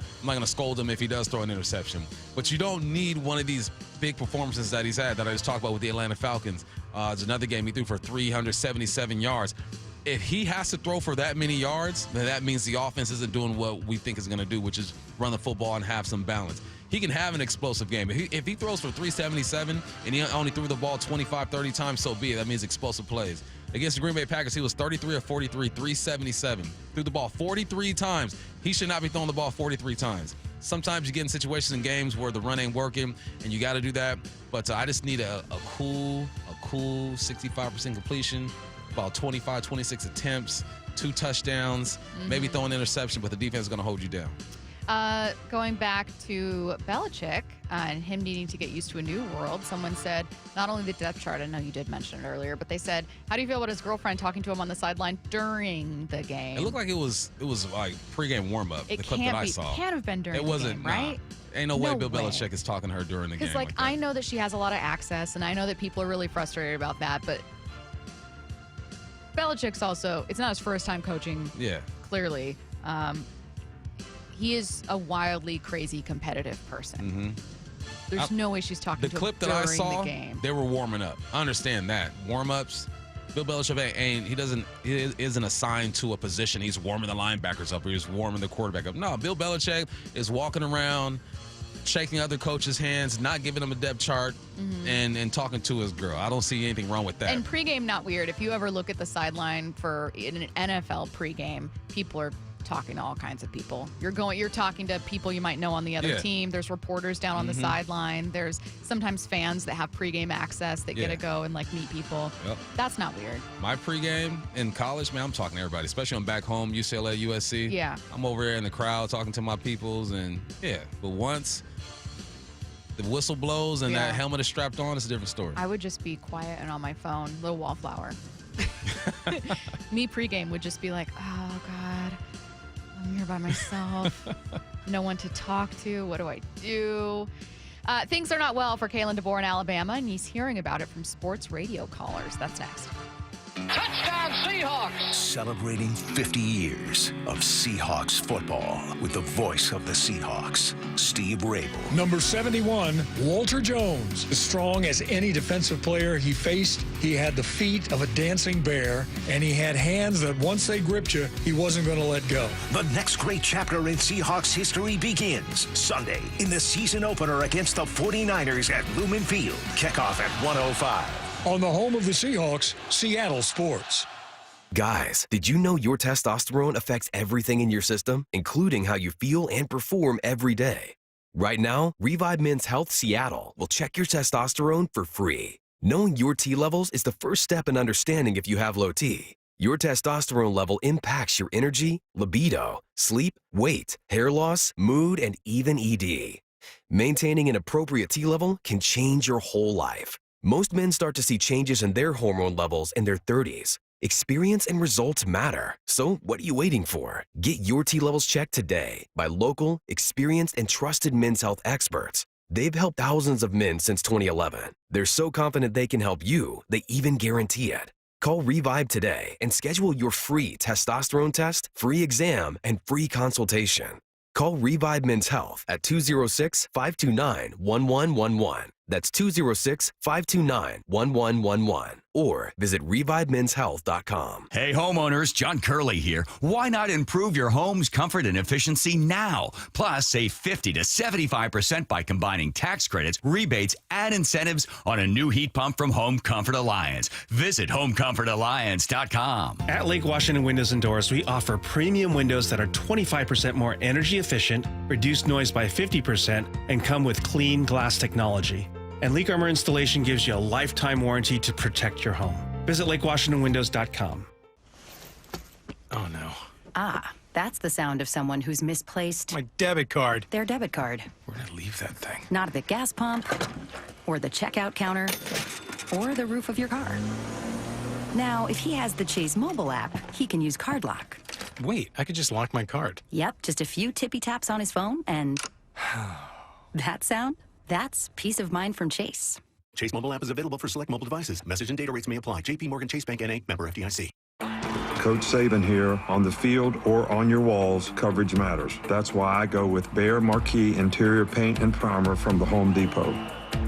scold him if he does throw an interception. But you don't need one of these big performances that he's had that I just talked about with the Atlanta Falcons. There's another game he threw for 377 yards. If he has to throw for that many yards, then that means the offense isn't doing what we think it's going to do, which is run the football and have some balance. He can have an explosive game. If he throws for 377 and he only threw the ball 25, 30 times, so be it. That means explosive plays. Against the Green Bay Packers, he was 33 of 43, 377. Threw the ball 43 times. He should not be throwing the ball 43 times. Sometimes you get in situations in games where the run ain't working, and you got to do that. But I just need a cool 65% completion, about 25, 26 attempts, 2 touchdowns, maybe throw an interception, but the defense is going to hold you down. Going back to Belichick and him needing to get used to a new world, someone said not only the depth chart, I know you did mention it earlier, but they said, how do you feel about his girlfriend talking to him on the sideline during the game? It looked like it was like pregame warm-up, the clip that I saw. It can't have been during the game, right? Ain't no way Bill Belichick is talking to her during the game. Because, I know that she has a lot of access, and I know that people are really frustrated about that, but Belichick's also, it's not his first time coaching, clearly. He is a wildly crazy competitive person. There's no way she's talking to him during the game. They were warming up. I understand that. Warm-ups, Bill Belichick he isn't assigned to a position. He's warming the linebackers up or he's warming the quarterback up. No, Bill Belichick is walking around, shaking other coaches' hands, not giving them a depth chart, and talking to his girl. I don't see anything wrong with that. And pregame, not weird. If you ever look at the sideline for an NFL pregame, people are talking to all kinds of people. You're talking to people you might know on the other team. There's reporters down on the sideline. There's sometimes fans that have pregame access that get to go and meet people. That's not weird. My pregame in college, man, I'm talking to everybody, especially when I'm back home, UCLA, USC. Yeah. I'm over there in the crowd talking to my peoples, and but once the whistle blows and that helmet is strapped on, it's a different story. I would just be quiet and on my phone, little wallflower. Me pregame would just be like, oh God, I'm here by myself. No one to talk to. What do I do? Things are not well for Kalen DeBoer in Alabama, and he's hearing about it from sports radio callers. That's next. Touchdown Seahawks! Celebrating 50 years of Seahawks football with the voice of the Seahawks, Steve Rabel. Number 71, Walter Jones. As strong as any defensive player he faced, he had the feet of a dancing bear, and he had hands that once they gripped you, he wasn't going to let go. The next great chapter in Seahawks history begins Sunday in the season opener against the 49ers at Lumen Field. Kickoff at 1:05. On the home of the Seahawks, Seattle Sports. Guys, did you know your testosterone affects everything in your system, including how you feel and perform every day? Right now, Revive Men's Health Seattle will check your testosterone for free. Knowing your T levels is the first step in understanding if you have low T. Your testosterone level impacts your energy, libido, sleep, weight, hair loss, mood, and even ED. Maintaining an appropriate T level can change your whole life. Most men start to see changes in their hormone levels in their 30s. Experience and results matter. So what are you waiting for? Get your T levels checked today by local, experienced, and trusted men's health experts. They've helped thousands of men since 2011. They're so confident they can help you, they even guarantee it. Call Revive today and schedule your free testosterone test, free exam, and free consultation. Call Revive Men's Health at 206-529-1111. That's 206-529-1111. Or visit ReviveMen'sHealth.com. Hey homeowners, John Curley here. Why not improve your home's comfort and efficiency now? Plus, save 50 to 75% by combining tax credits, rebates, and incentives on a new heat pump from Home Comfort Alliance. Visit HomeComfortAlliance.com. At Lake Washington Windows and Doors, we offer premium windows that are 25% more energy efficient, reduce noise by 50%, and come with clean glass technology. And Leak Armor Installation gives you a lifetime warranty to protect your home. Visit LakeWashingtonWindows.com. Oh, no. Ah, that's the sound of someone who's misplaced My debit card. their debit card. Where'd I leave that thing? Not at the gas pump, or the checkout counter, or the roof of your car. Now, if he has the Chase mobile app, he can use Card Lock. Wait, I could just lock my card. Yep, just a few tippy taps on his phone, and that sound? That's peace of mind from Chase. Chase mobile app is available for select mobile devices. Message and data rates may apply. JP Morgan Chase Bank N.A. member FDIC. Coach Saban here. On the field or on your walls, coverage matters. That's why I go with Behr Marquee Interior Paint and Primer from the Home Depot.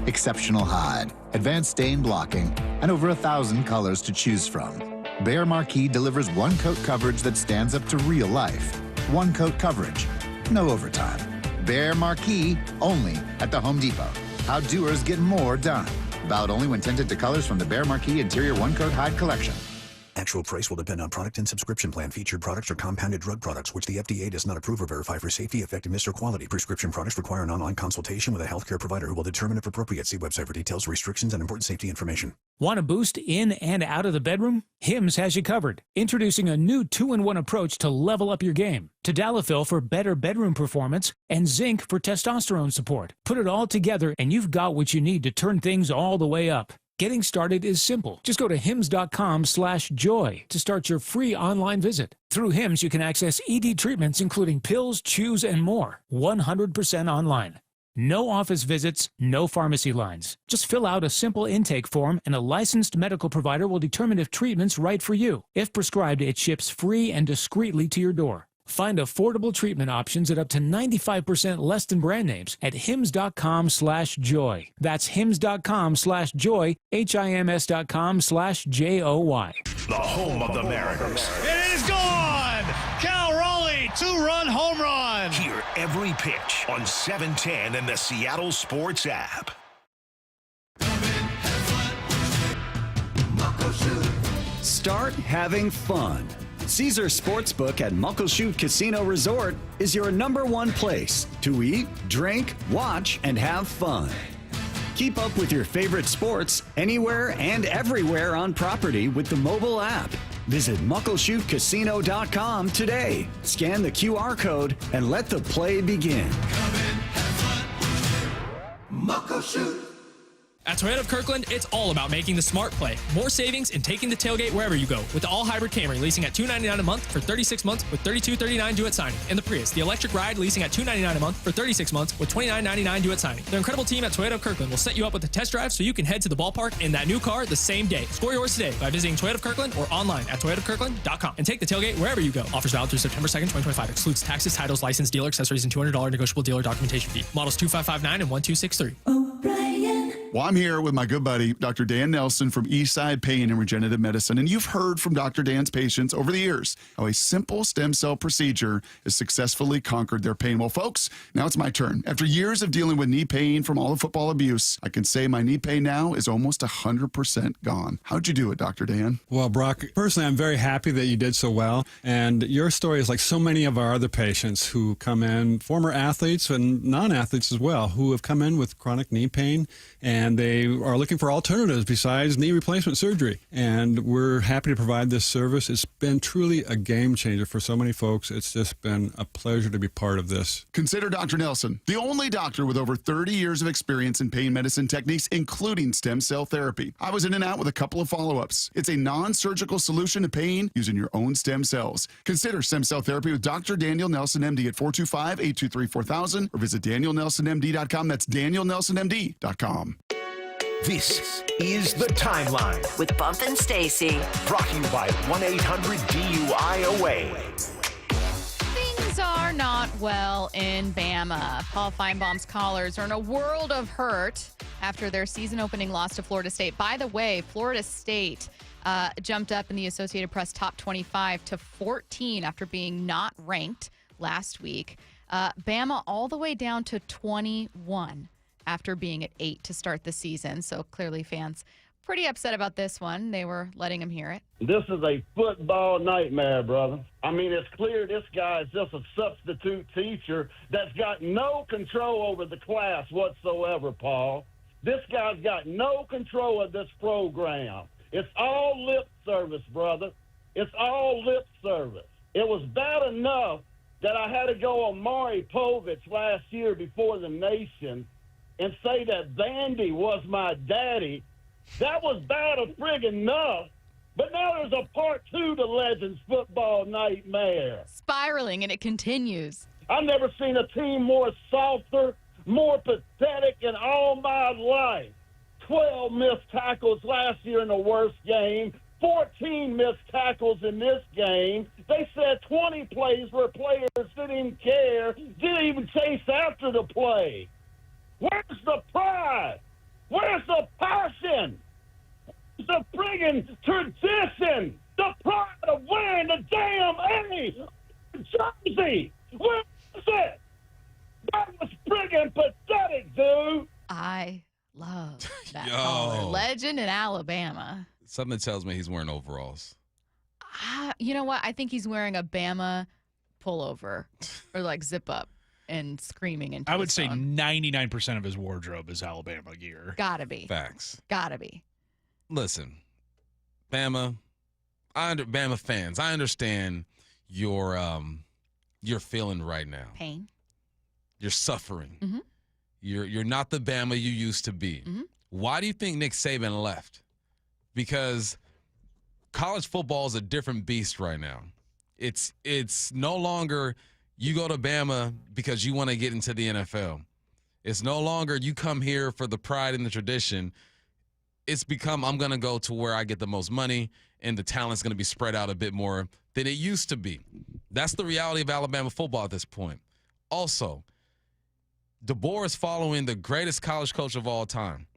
Exceptional hide, advanced stain blocking, and over 1,000 colors to choose from. Behr Marquee delivers one-coat coverage that stands up to real life. One-coat coverage, no overtime. Behr Marquee, only at the Home Depot. How doers get more done. Valid only when tinted to colors from the Behr Marquee Interior One-Coat Hide Collection. Actual price will depend on product and subscription plan. Featured products are compounded drug products, which the FDA does not approve or verify for safety, effectiveness, or quality. Prescription products require an online consultation with a healthcare provider who will determine if appropriate. See website for details, restrictions, and important safety information. Want a boost in and out of the bedroom? Hims has you covered. Introducing a new 2-in-1 approach to level up your game. Tadalafil for better bedroom performance and zinc for testosterone support. Put it all together and you've got what you need to turn things all the way up. Getting started is simple. Just go to hims.com/joy to start your free online visit. Through Hims, you can access ED treatments including pills, chews, and more. 100% online. No office visits, no pharmacy lines. Just fill out a simple intake form and a licensed medical provider will determine if treatment's right for you. If prescribed, it ships free and discreetly to your door. Find affordable treatment options at up to 95% less than brand names at hims.com/joy. That's hims.com/joy, HIMS.com/JOY. The home of the Mariners. It is gone! Cal Raleigh, 2-run home run! Hear every pitch on 710 and the Seattle Sports app. Start having fun. Caesar Sportsbook at Muckleshoot Casino Resort is your #1 place to eat, drink, watch, and have fun. Keep up with your favorite sports anywhere and everywhere on property with the mobile app. Visit MuckleshootCasino.com today. Scan the QR code and let the play begin. Muckleshoot. At Toyota of Kirkland, it's all about making the smart play. More savings and taking the tailgate wherever you go with the all-hybrid Camry leasing at $299 a month for 36 months with $32.39 due at signing. And the Prius, the electric ride, leasing at $299 a month for 36 months with $29.99 due at signing. Their incredible team at Toyota of Kirkland will set you up with a test drive so you can head to the ballpark in that new car the same day. Score yours today by visiting Toyota of Kirkland or online at toyotaofkirkland.com and take the tailgate wherever you go. Offers valid through September 2nd, 2025. Excludes taxes, titles, license, dealer accessories, and $200 negotiable dealer documentation fee. Models 2559 and 1263. Well, I'm here with my good buddy, Dr. Dan Nelson from Eastside Pain and Regenerative Medicine. And you've heard from Dr. Dan's patients over the years how a simple stem cell procedure has successfully conquered their pain. Well, folks, now it's my turn. After years of dealing with knee pain from all the football abuse, I can say my knee pain now is almost 100% gone. How'd you do it, Dr. Dan? Well, Brock, personally, I'm very happy that you did so well. And your story is like so many of our other patients who come in, former athletes and non-athletes as well, who have come in with chronic knee pain, and they are looking for alternatives besides knee replacement surgery. And we're happy to provide this service. It's been truly a game changer for so many folks. It's just been a pleasure to be part of this. Consider Dr. Nelson, the only doctor with over 30 years of experience in pain medicine techniques, including stem cell therapy. I was in and out with a couple of follow-ups. It's a non-surgical solution to pain using your own stem cells. Consider stem cell therapy with Dr. Daniel Nelson, MD at 425-823-4000 or visit danielnelsonmd.com. That's danielnelsonmd.com. This is The Timeline with Bump and Stacy. Brought to you by 1-800-DUI-AWAY. Things are not well in Bama. Paul Feinbaum's Collars are in a world of hurt after their season-opening loss to Florida State. By the way, Florida State jumped up in the Associated Press top 25 to 14 after being not ranked last week. Bama all the way down to 21 after being at 8 to start the season. So clearly fans pretty upset about this one. They were letting him hear it. This is a football nightmare, brother. I mean, it's clear this guy is just a substitute teacher that's got no control over the class whatsoever, Paul. This guy's got no control of this program. It's all lip service, brother. It's all lip service. It was bad enough that I had to go on Maury Povich last year before the nation and say that Vandy was my daddy. That was bad enough. But now there's a part 2 to Legends football nightmare. Spiraling, and it continues. I've never seen a team more softer, more pathetic in all my life. 12 missed tackles last year in the worst game. 14 missed tackles in this game. They said 20 plays where players didn't even care, didn't even chase after the play. Where's the pride? Where's the passion? Where's the friggin' tradition? The pride of wearing the damn A jersey? Where is it? That was friggin' pathetic, dude. I love that Yo. caller. Legend in Alabama. Something tells me he's wearing overalls. You know what? I think he's wearing a Bama pullover or like zip up and screaming into I would his say phone. 99% of his wardrobe is Alabama gear. Gotta be. Facts. Gotta be. Listen, Bama fans, I understand your feeling right now. Pain. You're suffering. Mhm. You're not the Bama you used to be. Mhm. Why do you think Nick Saban left? Because college football is a different beast right now. It's no longer you go to Bama because you want to get into the NFL. It's no longer you come here for the pride and the tradition. It's become I'm going to go to where I get the most money and the talent's going to be spread out a bit more than it used to be. That's the reality of Alabama football at this point. Also, DeBoer is following the greatest college coach of all time.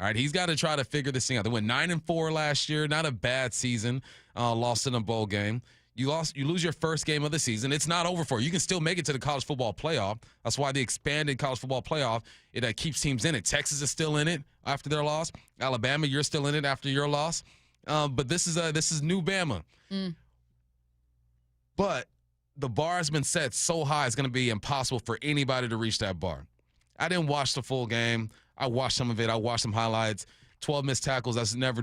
All right, he's got to try to figure this thing out. They went 9-4 last year, not a bad season. Lost in a bowl game. You lose your first game of the season. It's not over for you. You can still make it to the college football playoff. That's why the expanded college football playoff, it keeps teams in it. Texas is still in it after their loss. Alabama, you're still in it after your loss. But this is new Bama. But the bar has been set so high, it's going to be impossible for anybody to reach that bar. I didn't watch the full game. I watched some of it. I watched some highlights. 12 missed tackles. That's never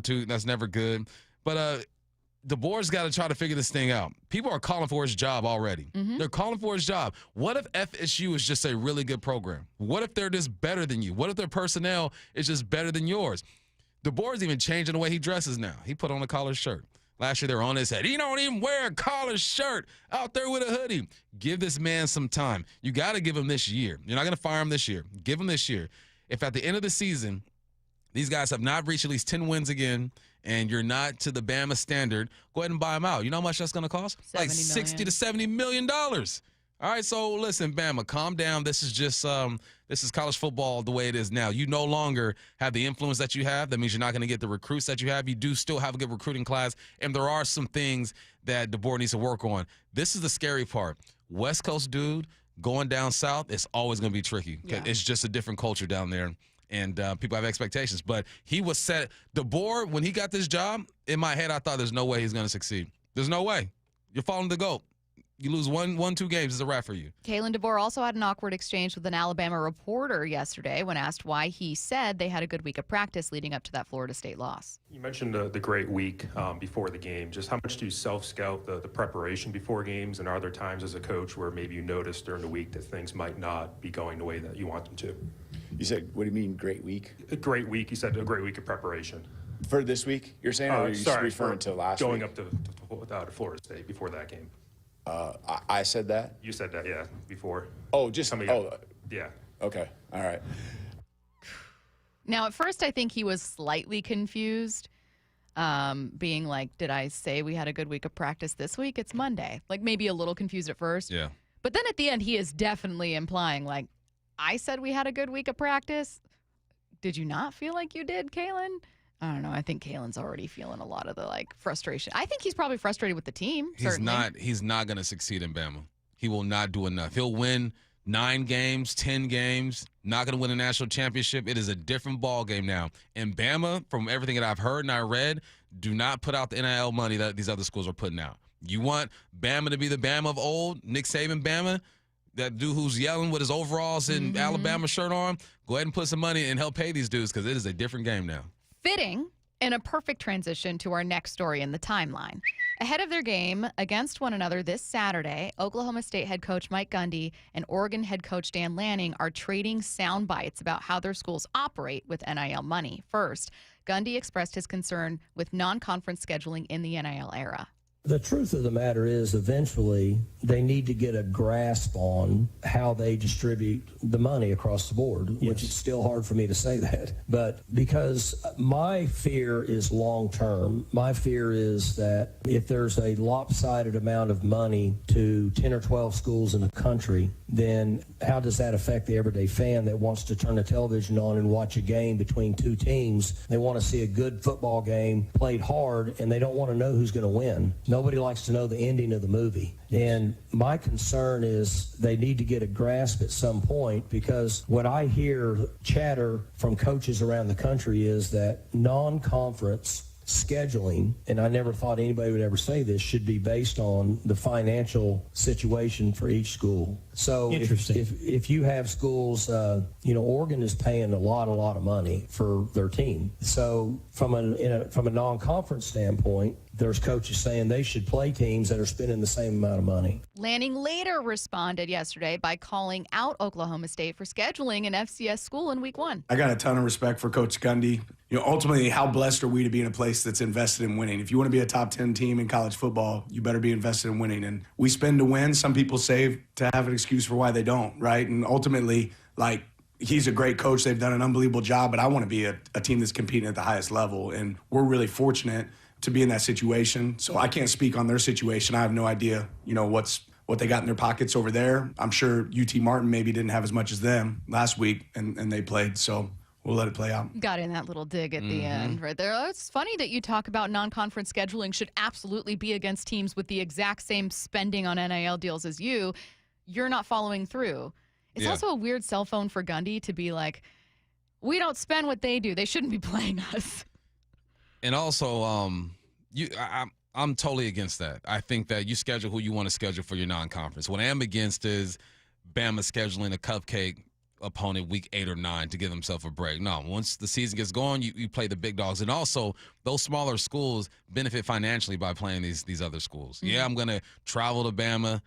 good. But DeBoer's got to try to figure this thing out. People are calling for his job already. They're calling for his job. What if FSU is just a really good program? What if they're just better than you? What if their personnel is just better than yours? DeBoer's even changing the way he dresses now. He put on a collared shirt. Last year they were on his head. He don't even wear a collared shirt out there with a hoodie. Give this man some time. You got to give him this year. You're not going to fire him this year. Give him this year. If at the end of the season, these guys have not reached at least 10 wins again, and you're not to the Bama standard, go ahead and buy them out. You know how much that's going to cost? Like $60 to $70 million. All right, so listen, Bama, calm down. This is just this is college football the way it is now. You no longer have the influence that you have. That means you're not going to get the recruits that you have. You do still have a good recruiting class, and there are some things that DeBoer needs to work on. This is the scary part. West Coast dude going down south, it's always going to be tricky. Yeah. It's just a different culture down there, and people have expectations. But he was set. DeBoer, when he got this job, in my head, I thought there's no way he's going to succeed. There's no way. You're following the GOAT. You lose two games, it's a wrap for you. Kalen DeBoer also had an awkward exchange with an Alabama reporter yesterday when asked why he said they had a good week of practice leading up to that Florida State loss. You mentioned the great week before the game. Just how much do you self-scout the preparation before games, and are there times as a coach where maybe you notice during the week that things might not be going the way that you want them to? You said, what do you mean, great week? A great week. You said a great week of preparation. For this week, you're saying, or are you just referring to last week? Going up to Florida State before that game. I said that? You said that, yeah, before. Oh, just, yeah. Okay, all right. Now, at first, I think he was slightly confused, being like, did I say we had a good week of practice this week? It's Monday. Like, maybe a little confused at first. Yeah. But then at the end, he is definitely implying, like, I said we had a good week of practice. Did you not feel like you did, Kalen? I don't know. I think Kalen's already feeling a lot of the, like, frustration. I think he's probably frustrated with the team, certainly. He's not going to succeed in Bama. He will not do enough. He'll win 9 games, 10 games, not going to win a national championship. It is a different ball game now. And Bama, from everything that I've heard and I read, do not put out the NIL money that these other schools are putting out. You want Bama to be the Bama of old, Nick Saban Bama, that dude who's yelling with his overalls and Alabama shirt on, go ahead and put some money and help pay these dudes because it is a different game now. Fitting and a perfect transition to our next story in the timeline. Ahead of their game against one another this Saturday, Oklahoma State head coach Mike Gundy and Oregon head coach Dan Lanning are trading sound bites about how their schools operate with NIL money. First, Gundy expressed his concern with non-conference scheduling in the NIL era. The truth of the matter is, eventually, they need to get a grasp on how they distribute the money across the board, which is still hard for me to say that. But because my fear is long-term, my fear is that if there's a lopsided amount of money to 10 or 12 schools in the country, then how does that affect the everyday fan that wants to turn the television on and watch a game between two teams? They want to see a good football game played hard, and they don't want to know who's going to win. Nobody likes to know the ending of the movie. And my concern is they need to get a grasp at some point, because what I hear chatter from coaches around the country is that non-conference scheduling, and I never thought anybody would ever say this, should be based on the financial situation for each school. So if you have schools, Oregon is paying a lot of money for their team. So from a non-conference standpoint, there's coaches saying they should play teams that are spending the same amount of money. Lanning later responded yesterday by calling out Oklahoma State for scheduling an FCS school in week 1. I got a ton of respect for Coach Gundy. Ultimately, how blessed are we to be in a place that's invested in winning? If you want to be a top 10 team in college football, you better be invested in winning. And we spend to win. Some people save to have an excuse for why they don't, right? And ultimately, he's a great coach. They've done an unbelievable job, but I want to be a team that's competing at the highest level. And we're really fortunate to be in that situation. So I can't speak on their situation. I have no idea, what they got in their pockets over there. I'm sure UT Martin maybe didn't have as much as them last week, and they played. So we'll let it play out. Got in that little dig at the end right there. Oh, it's funny that you talk about non-conference scheduling should absolutely be against teams with the exact same spending on NIL deals as you. You're not following through. It's also a weird cell phone for Gundy to be like, we don't spend what they do. They shouldn't be playing us. And also, I'm totally against that. I think that you schedule who you want to schedule for your non-conference. What I am against is Bama scheduling a cupcake opponent week 8 or 9 to give themselves a break. No, once the season gets going, you play the big dogs. And also, those smaller schools benefit financially by playing these other schools. Mm-hmm. Yeah, I'm going to travel to Bama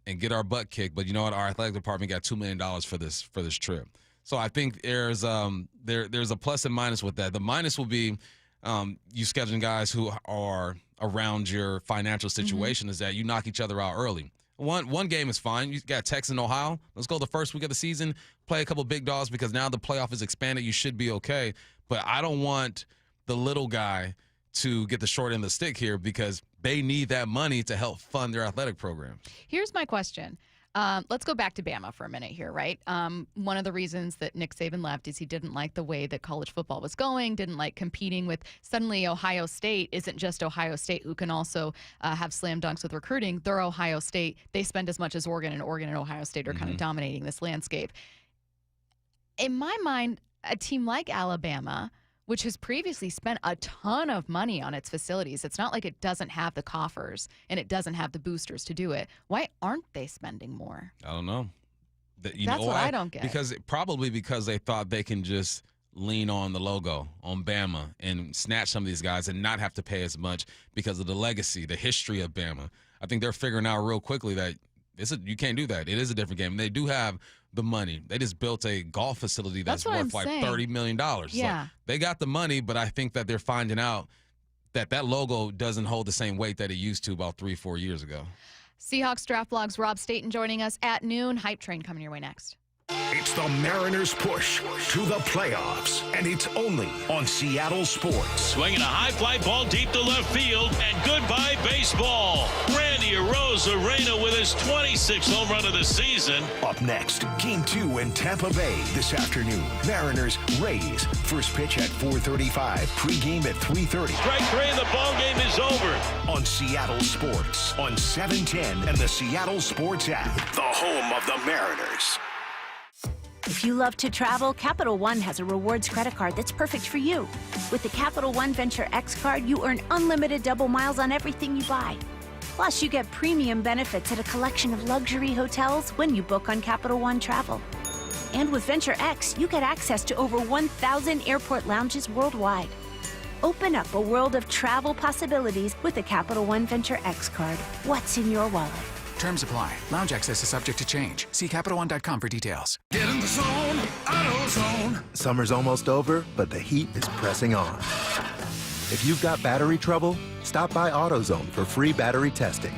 and get our butt kicked, but you know what? Our athletic department got $2 million for this trip. So I think there's a plus and minus with that. The minus will be you scheduling guys who are around your financial situation is that you knock each other out early. One game is fine. You got Texas and Ohio. Let's go the first week of the season, play a couple big dogs because now the playoff is expanded. You should be okay. But I don't want the little guy to get the short end of the stick here because they need that money to help fund their athletic program. Here's my question. Let's go back to Bama for a minute here, right? One of the reasons that Nick Saban left is he didn't like the way that college football was going, didn't like competing with suddenly Ohio State isn't just Ohio State who can also have slam dunks with recruiting. They're Ohio State. They spend as much as Oregon and Ohio State are kind of dominating this landscape. In my mind, a team like Alabama, which has previously spent a ton of money on its facilities. It's not like it doesn't have the coffers and it doesn't have the boosters to do it. Why aren't they spending more? I don't know. That's what I don't get. Probably because they thought they can just lean on the logo, on Bama, and snatch some of these guys and not have to pay as much because of the legacy, the history of Bama. I think they're figuring out real quickly that you can't do that. It is a different game. They do have the money. They just built a golf facility that's worth like $30 million. Yeah. So they got the money, but I think that they're finding out that logo doesn't hold the same weight that it used to about 3-4 years ago. Seahawks Draft Blog's Rob Staten joining us at noon. Hype Train coming your way next. It's the Mariners' push to the playoffs, and it's only on Seattle Sports. Swinging a high fly ball deep to left field, and goodbye baseball. Randy Arroyo Carlos Arena with his 26th home run of the season. Up next, Game 2 in Tampa Bay this afternoon. Mariners, Rays. First pitch at 4:35. Pre-game at 3:30. Strike 3 and the ball game is over. On Seattle Sports. On 710 and the Seattle Sports app. The home of the Mariners. If you love to travel, Capital One has a rewards credit card that's perfect for you. With the Capital One Venture X card, you earn unlimited double miles on everything you buy. Plus, you get premium benefits at a collection of luxury hotels when you book on Capital One Travel. And with Venture X, you get access to over 1,000 airport lounges worldwide. Open up a world of travel possibilities with the Capital One Venture X card. What's in your wallet? Terms apply. Lounge access is subject to change. See CapitalOne.com for details. Get in the zone, AutoZone. Summer's almost over, but the heat is pressing on. If you've got battery trouble, stop by AutoZone for free battery testing.